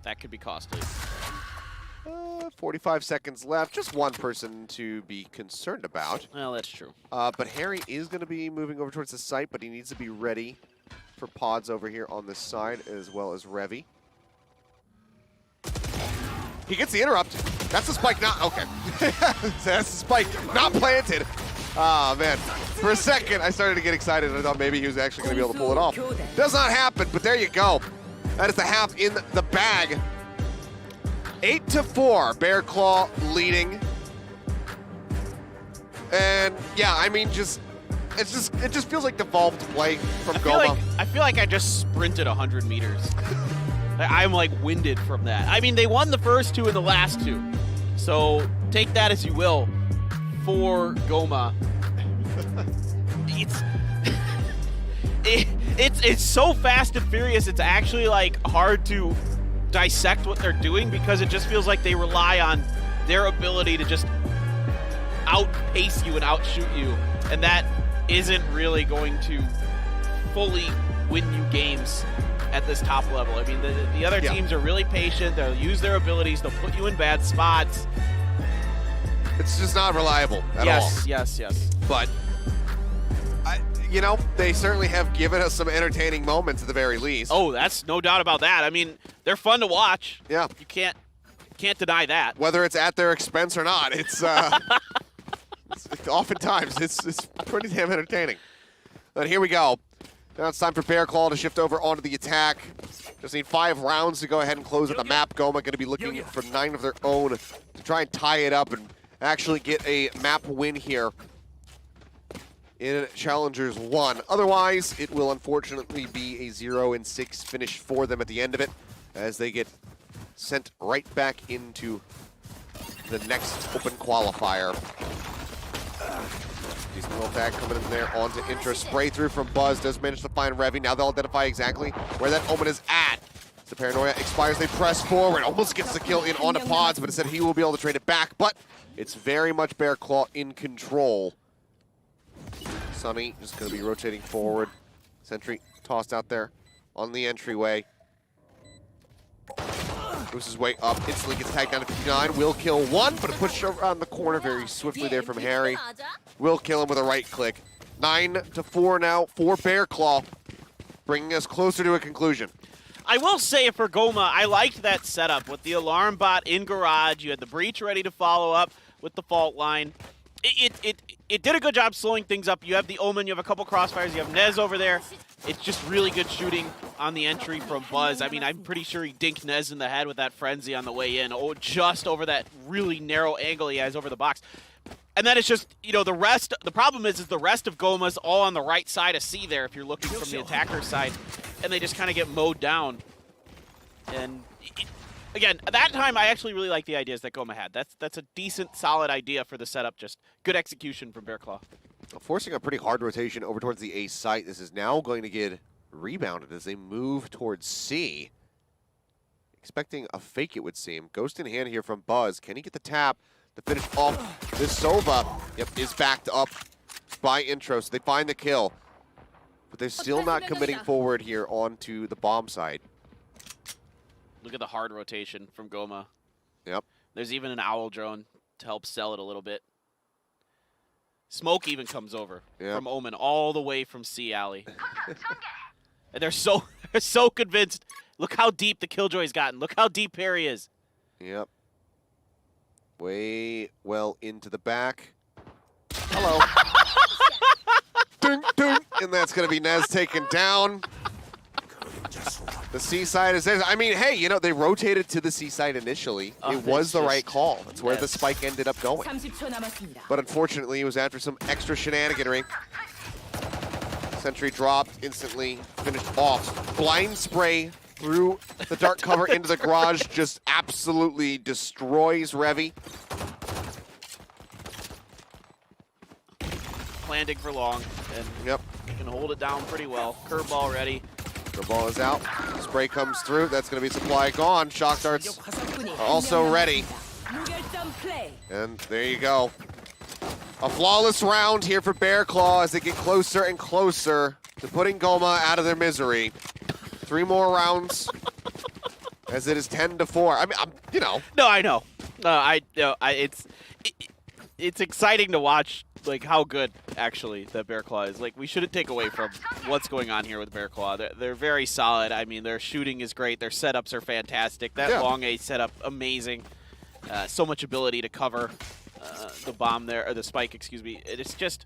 That could be costly. 45 seconds left. Just one person to be concerned about. Well, that's true. But Harry is going to be moving over towards the site, but he needs to be ready for Pods over here on this side, as well as Revy. He gets the interrupt. That's the spike not... Okay. That's the spike not planted. Ah, man. For a second, I started to get excited. I thought maybe he was actually going to be able to pull it off. Does not happen, but there you go. That is the half in the bag. 8-4, Bearclaw leading. And yeah, I mean, it just feels like devolved play from Goma. I feel like I just sprinted 100 meters. I'm like winded from that. I mean, they won the first two and the last two. So take that as you will for Goma. It's so fast and furious. It's actually like hard to dissect what they're doing because it just feels like they rely on their ability to just outpace you and outshoot you, and that isn't really going to fully win you games at this top level. I mean, the other teams are really patient. They'll use their abilities. They'll put you in bad spots. It's just not reliable at all. Yes. But, you know, they certainly have given us some entertaining moments at the very least. Oh, that's no doubt about that. I mean, they're fun to watch. Yeah. You can't deny that. Whether it's at their expense or not, it's, oftentimes it's pretty damn entertaining. But here we go. Now it's time for Bearclaw to shift over onto the attack. Just need 5 rounds to go ahead and close out the map. Goma going to be looking for 9 of their own to try and tie it up and actually get a map win here in Challengers 1. Otherwise, it will unfortunately be a 0-6 finish for them at the end of it as they get sent right back into the next open qualifier. Decent little tag coming in there onto Intra. Spray through from Buzz. Does manage to find Revy. Now they'll identify exactly where that Omen is at. The Paranoia expires. They press forward. Almost gets the kill in onto Pods, but instead he will be able to trade it back. But it's very much Bearclaw in control. Sunny just going to be rotating forward. Sentry tossed out there on the entryway. Moves his way up, instantly gets tagged down to 59. Will kill one, but a push around the corner very swiftly there from Harry. Will kill him with a right click. 9-4 now for Bearclaw, bringing us closer to a conclusion. I will say for Goma, I liked that setup with the alarm bot in garage. You had the breach ready to follow up with the fault line. It did a good job slowing things up. You have the Omen, you have a couple crossfires, you have Nez over there. It's just really good shooting on the entry from Buzz. I mean, I'm pretty sure he dinked Nez in the head with that frenzy on the way in. Oh, just over that really narrow angle he has over the box. And then it's just, you know, the problem is the rest of Goma's all on the right side of C there if you're looking from the attacker side. And they just kind of get mowed down. And again, at that time, I actually really like the ideas that Goma had. That's a decent, solid idea for the setup. Just good execution from Bearclaw. Forcing a pretty hard rotation over towards the A site. This is now going to get rebounded as they move towards C. Expecting a fake, it would seem. Ghost in hand here from Buzz. Can he get the tap to finish off this Sova? Yep, is backed up by Intro, so they find the kill. But they're still not committing forward here onto the bomb side. Look at the hard rotation from Goma. Yep. There's even an owl drone to help sell it a little bit. Smoke even comes over from Omen all the way from C alley. And they're so convinced. Look how deep the Killjoy's gotten. Look how deep Perry is. Yep. Way well into the back. Hello. Ding, ding. And that's going to be Nez taken down. The C side is there. I mean, hey, you know, they rotated to the C side initially. It was the right call. That's where the spike ended up going. But unfortunately, it was after some extra shenaniganry. Sentry dropped, instantly finished off. Blind spray through the dark cover into the garage, just absolutely destroys Revy. Landing for long, and can hold it down pretty well. Curveball ready. The ball is out. Spray comes through. That's going to be supply gone. Shock darts are also ready. And there you go. A flawless round here for Bearclaw as they get closer and closer to putting Goma out of their misery. 3 more rounds as it is 10-4. I mean, you know. No, I know. It's exciting to watch. Like how good actually that Bearclaw is. Like we shouldn't take away from what's going on here with Bearclaw. They're very solid. I mean, their shooting is great. Their setups are fantastic. That long A setup, amazing. So much ability to cover the bomb there, or the spike, excuse me. It's just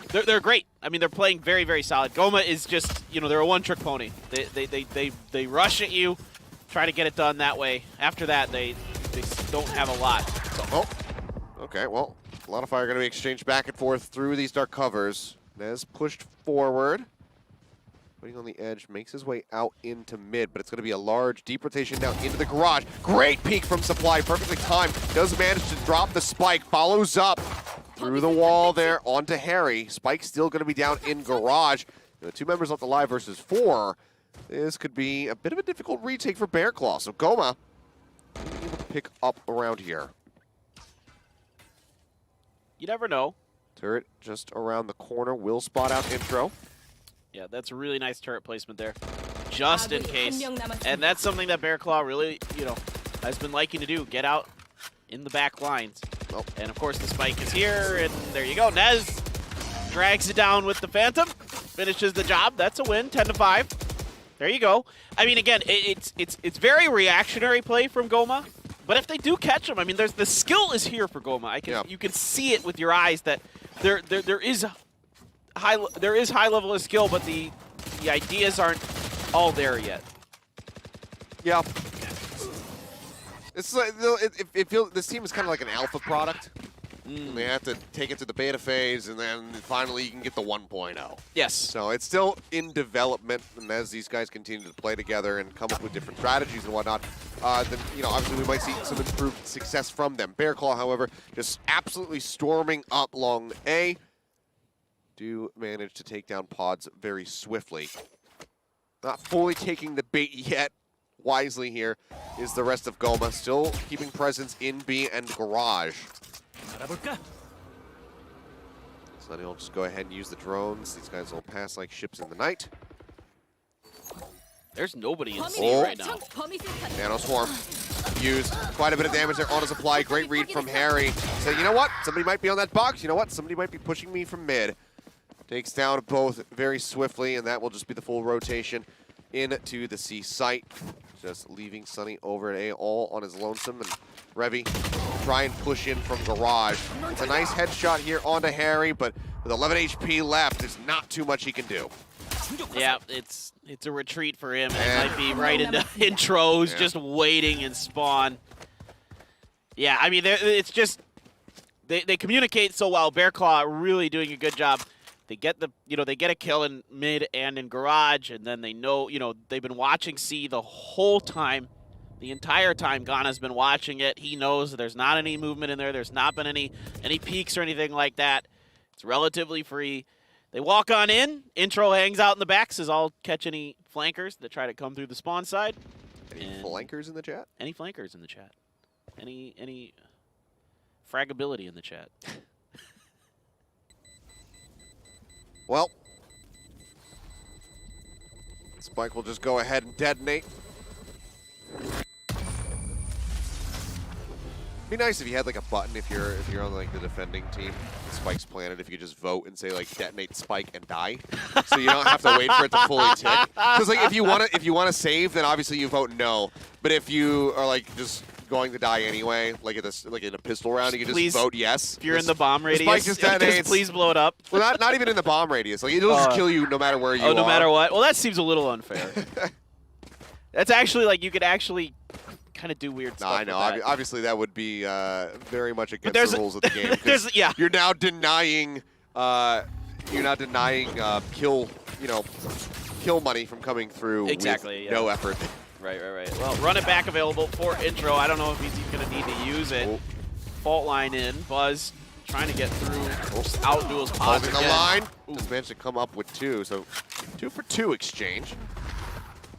they're great. I mean, they're playing very, very solid. Goma is just, you know, they're a one-trick pony. They rush at you, try to get it done that way. After that, they don't have a lot. So, okay, well. A lot of fire going to be exchanged back and forth through these dark covers. Nez pushed forward. Waiting on the edge, makes his way out into mid, but it's going to be a large, deep rotation down into the garage. Great peek from Supply, perfectly timed. Does manage to drop the spike, follows up through the wall there onto Harry. Spike's still going to be down in garage. You know, 2 members left alive versus 4. This could be a bit of a difficult retake for Bearclaw. So Goma able to pick up around here. You never know. Turret just around the corner. Will spot out Intro. Yeah, that's a really nice turret placement there. Just in case. And that's something that Bearclaw really, you know, has been liking to do. Get out in the back lines. Oh. And of course the spike is here, and there you go. Nez drags it down with the Phantom, finishes the job. That's a win, 10-5. There you go. I mean, again, it's very reactionary play from Goma, but if they do catch him, I mean, the skill is here for Goma. You can see it with your eyes that there is high level of skill, but the ideas aren't all there yet. Yeah. It's like this team is kind of like an alpha product. And they have to take it to the beta phase, and then finally you can get the 1.0. Yes. So it's still in development, and as these guys continue to play together and come up with different strategies and whatnot, then obviously we might see some improved success from them. Bearclaw, however, just absolutely storming up long A. Do manage to take down pods very swiftly. Not fully taking the bait yet. Wisely here is the rest of Goma, still keeping presence in B and Garage. So they'll just go ahead and use the drones. These guys will pass like ships in the night. There's nobody in C right now. Nano Swarm used quite a bit of damage there on a supply. Great read from Harry. So you know what? Somebody might be on that box. You know what? Somebody might be pushing me from mid. Takes down both very swiftly, and that will just be the full rotation into the C site. Just leaving Sunny over at A all on his lonesome, and Revy try and push in from Garage. It's a nice headshot here onto Harry, but with 11 HP left, there's not too much he can do. Yeah, it's a retreat for him. It might be right into intros, just waiting in spawn. Yeah, I mean, it's just they communicate so well. Bearclaw really doing a good job. They get they get a kill in mid and in Garage, and then they know, they've been watching C the whole time. The entire time Ghana's been watching it. He knows there's not any movement in there. There's not been any peeks or anything like that. It's relatively free. They walk on in. Intro hangs out in the back, says I'll catch any flankers that try to come through the spawn side. Any flankers in the chat? Any flankers in the chat. Any fragability in the chat. Well, Spike will just go ahead and detonate. Be nice if you had like a button if you're on like the defending team, Spike's planted, if you could just vote and say like detonate Spike and die, so you don't have to wait for it to fully tick. Because like if you want to save, then obviously you vote no. But if you are like just going to die anyway, like in a pistol round, you can just vote yes. If you're in the bomb radius, Spike just detonates. Please blow it up. Well, not even in the bomb radius. Like it'll just kill you no matter where you are. Oh, no matter what. Well, that seems a little unfair. That's actually like you could actually kind of do weird stuff. I know. With that. Obviously, that would be very much against the rules of the game. You're now denying. You're now denying kill money from coming through. Exactly. With no effort. Right. Well, run it back available for intro. I don't know if he's going to need to use it. Fault line in. Buzz trying to get through. Just outduels Paz in the line. Just managed to come up with 2. So 2 for 2 exchange.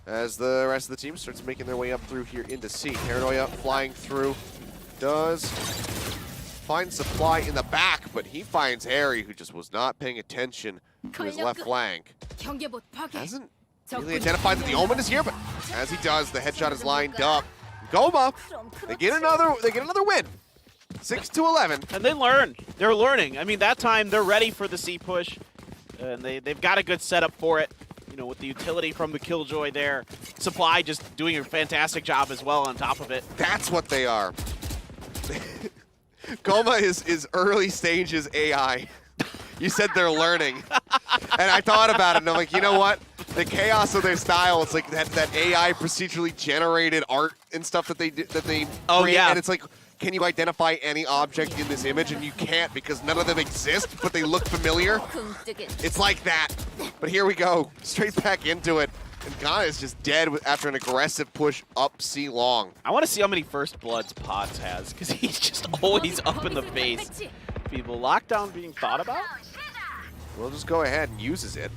As the rest of the team starts making their way up through here into C. Paranoia flying through. Does find supply in the back, but he finds Harry, who just was not paying attention to his left flank. Hasn't really identified that the Omen is here, but as he does, the headshot is lined up. Goma, they get another win. 6-11. And they learn. They're learning. I mean, that time they're ready for the C push, and they've got a good setup for it. With the utility from the Killjoy there. Supply just doing a fantastic job as well on top of it. That's what they are. Goma is early stages AI. You said they're learning. And I thought about it, and I'm like, you know what? The chaos of their style, it's like that AI procedurally generated art and stuff that they create. Yeah. And it's like, can you identify any object in this image? And you can't because none of them exist, but they look familiar. It's like that. But here we go, straight back into it. And Ghana is just dead after an aggressive push up C long. I want to see how many first bloods Pods has, because he's just always up in the face. People, lockdown being thought about? We'll just go ahead and uses it.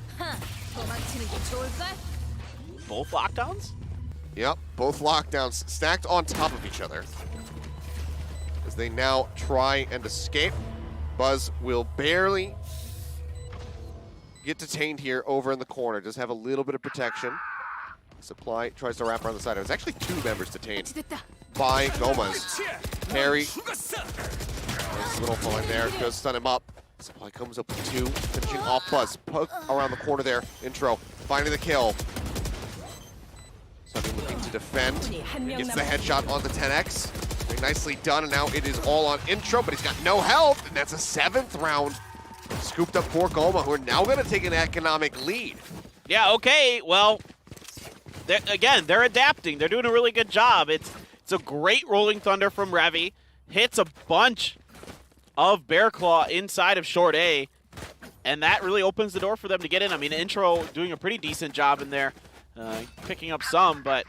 Both lockdowns? Yep, both lockdowns stacked on top of each other. As they now try and escape. Buzz will barely get detained here over in the corner. Does have a little bit of protection. Supply tries to wrap around the side. It was actually 2 members detained by Goma's. Harry Nice little find there. Does stun him up. Supply comes up with 2. Finishing off Buzz. Poke around the corner there. Intro. Finding the kill. Sunny looking to defend. Gets the headshot on the 10x. Very nicely done, and now it is all on Intro, but he's got no health, and that's a 7th round. Scooped up for Goma, who are now going to take an economic lead. Yeah, okay, well, they're adapting. They're doing a really good job. It's a great Rolling Thunder from Revy. Hits a bunch of Bearclaw inside of short A, and that really opens the door for them to get in. I mean, Intro doing a pretty decent job in there, picking up some, but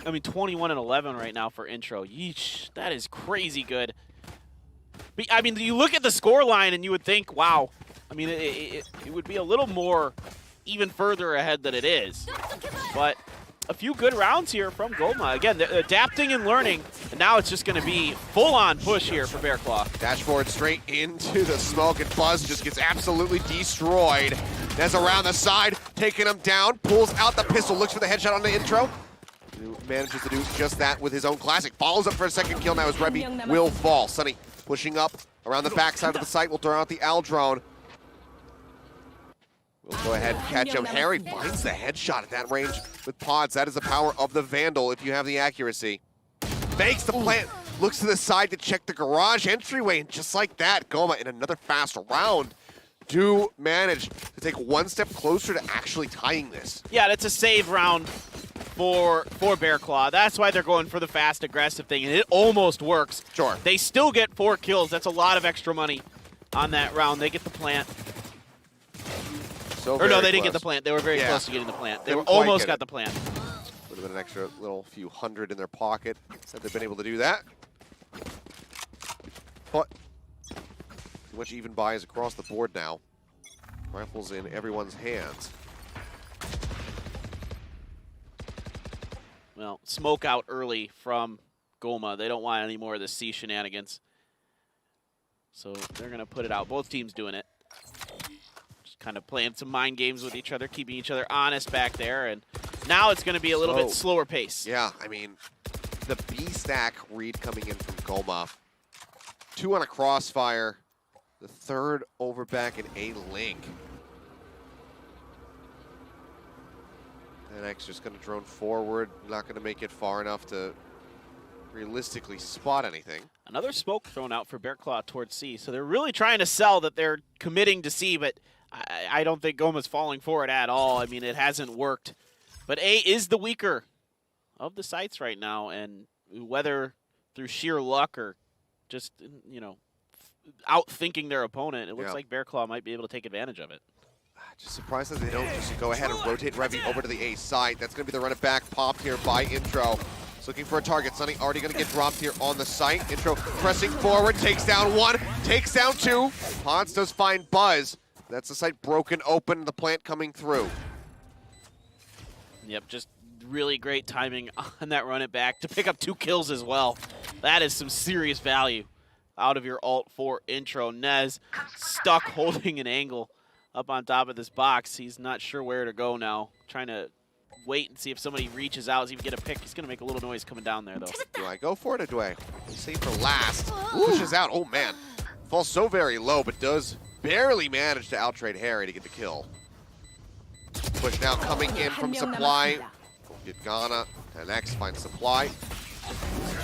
I mean, 21 and 11 right now for Intro. Yeesh, that is crazy good. I mean, you look at the score line and you would think, wow, I mean, it would be a little more even further ahead than it is. But a few good rounds here from Goma. Again, they're adapting and learning, and now it's just going to be full-on push here for Bearclaw. Dashboard straight into the smoke, and Buzz just gets absolutely destroyed. Nez around the side, taking him down, pulls out the pistol, looks for the headshot on the Intro. Manages to do just that with his own classic. Follows up for a second kill now as Revy will fall. Sunny pushing up around the backside of the site. Will throw out the L drone. We'll go ahead and catch him. Harry finds the headshot at that range with pods. That is the power of the Vandal if you have the accuracy. Fakes the plant. Looks to the side to check the garage entryway. And just like that, Goma in another fast round do manage to take one step closer to actually tying this. Yeah, that's a save round for Bearclaw. That's why they're going for the fast, aggressive thing, and it almost works. Sure. They still get 4 kills. That's a lot of extra money on that round. They get the plant. Or no, they didn't get the plant. They were very close to getting the plant. They almost got the plant. Would have been an extra little few hundred in their pocket had they been able to do that. But too much even buys across the board now. Rifles in everyone's hands. Well, smoke out early from Goma. They don't want any more of the C shenanigans. So they're going to put it out. Both teams doing it. Just kind of playing some mind games with each other, keeping each other honest back there. And now it's going to be a little bit slower pace. Yeah, I mean, the B-stack read coming in from Goma. 2 on a crossfire. The 3rd over back in A-Link. And X just going to drone forward. Not going to make it far enough to realistically spot anything. Another smoke thrown out for Bearclaw towards C. So they're really trying to sell that they're committing to C, but I don't think Goma's falling for it at all. I mean, it hasn't worked. But A is the weaker of the sites right now, and whether through sheer luck or just, you know, outthinking their opponent, it looks like Bearclaw might be able to take advantage of it. Just surprised that they don't just go ahead and rotate Revy over to the A side. That's going to be the run it back popped here by Intro. He's looking for a target. Sunny already going to get dropped here on the site. Intro pressing forward, takes down 1, takes down 2. Pods does find Buzz. That's the site broken open, the plant coming through. Yep, just really great timing on that run it back to pick up 2 kills as well. That is some serious value out of your ult for Intro. Nez stuck holding an angle up on top of this box. He's not sure where to go now. Trying to wait and see if somebody reaches out, see if he can get a pick. He's going to make a little noise coming down there, though. Do I go for it, or do I save for last? Pushes out. Oh, man. Falls so very low, but does barely manage to outtrade Harry to get the kill. Push now coming in from Supply. Get Ghana. And X finds Supply.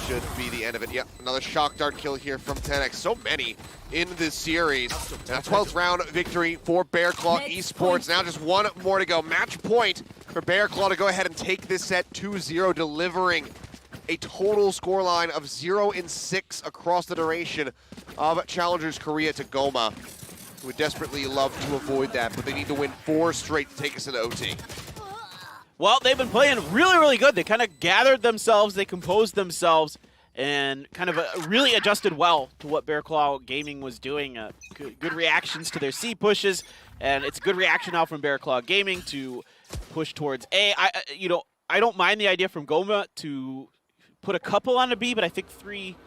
Should be the end of it. Yep, another shock dart kill here from 10x. So many in this series. And a 12th round victory for Bearclaw Esports. Now just 1 more to go. Match point for Bearclaw to go ahead and take this set 2-0, delivering a total scoreline of 0-6 across the duration of Challengers Korea to Goma. We would desperately love to avoid that, but they need to win 4 straight to take us into OT. Well, they've been playing really, really good. They kind of gathered themselves, they composed themselves, and kind of really adjusted well to what Bearclaw Gaming was doing. Good reactions to their C pushes, and it's a good reaction now from Bearclaw Gaming to push towards A. I don't mind the idea from Goma to put a couple on a B, but I think 3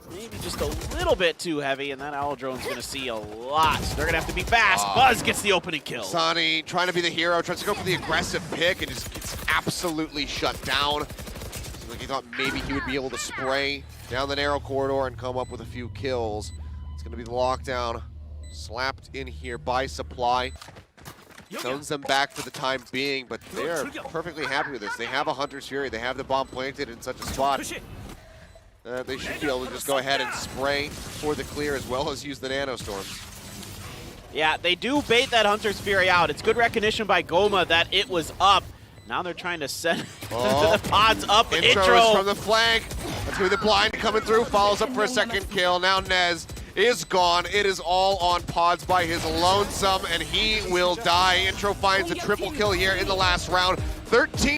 maybe just a little bit too heavy, and that Owl Drone's going to see a lot. So they're going to have to be fast. Buzz gets the opening kill. Sonny trying to be the hero, tries to go for the aggressive pick, and just gets absolutely shut down. Seems like he thought maybe he would be able to spray down the narrow corridor and come up with a few kills. It's going to be the lockdown. Slapped in here by Supply. Zones them back for the time being, but they are perfectly happy with this. They have a Hunter's Fury. They have the bomb planted in such a spot. They should be able to just go ahead and spray for the clear as well as use the Nano Storms. Yeah, they do bait that Hunter's Fury out. It's good recognition by Goma that it was up. Now they're trying to send the pods up. Intro from the flank. That's who the blind coming through. Follows up for a second kill. Now Nez is gone. It is all on pods by his lonesome, and he will die. Intro finds a triple kill here in the last round. 13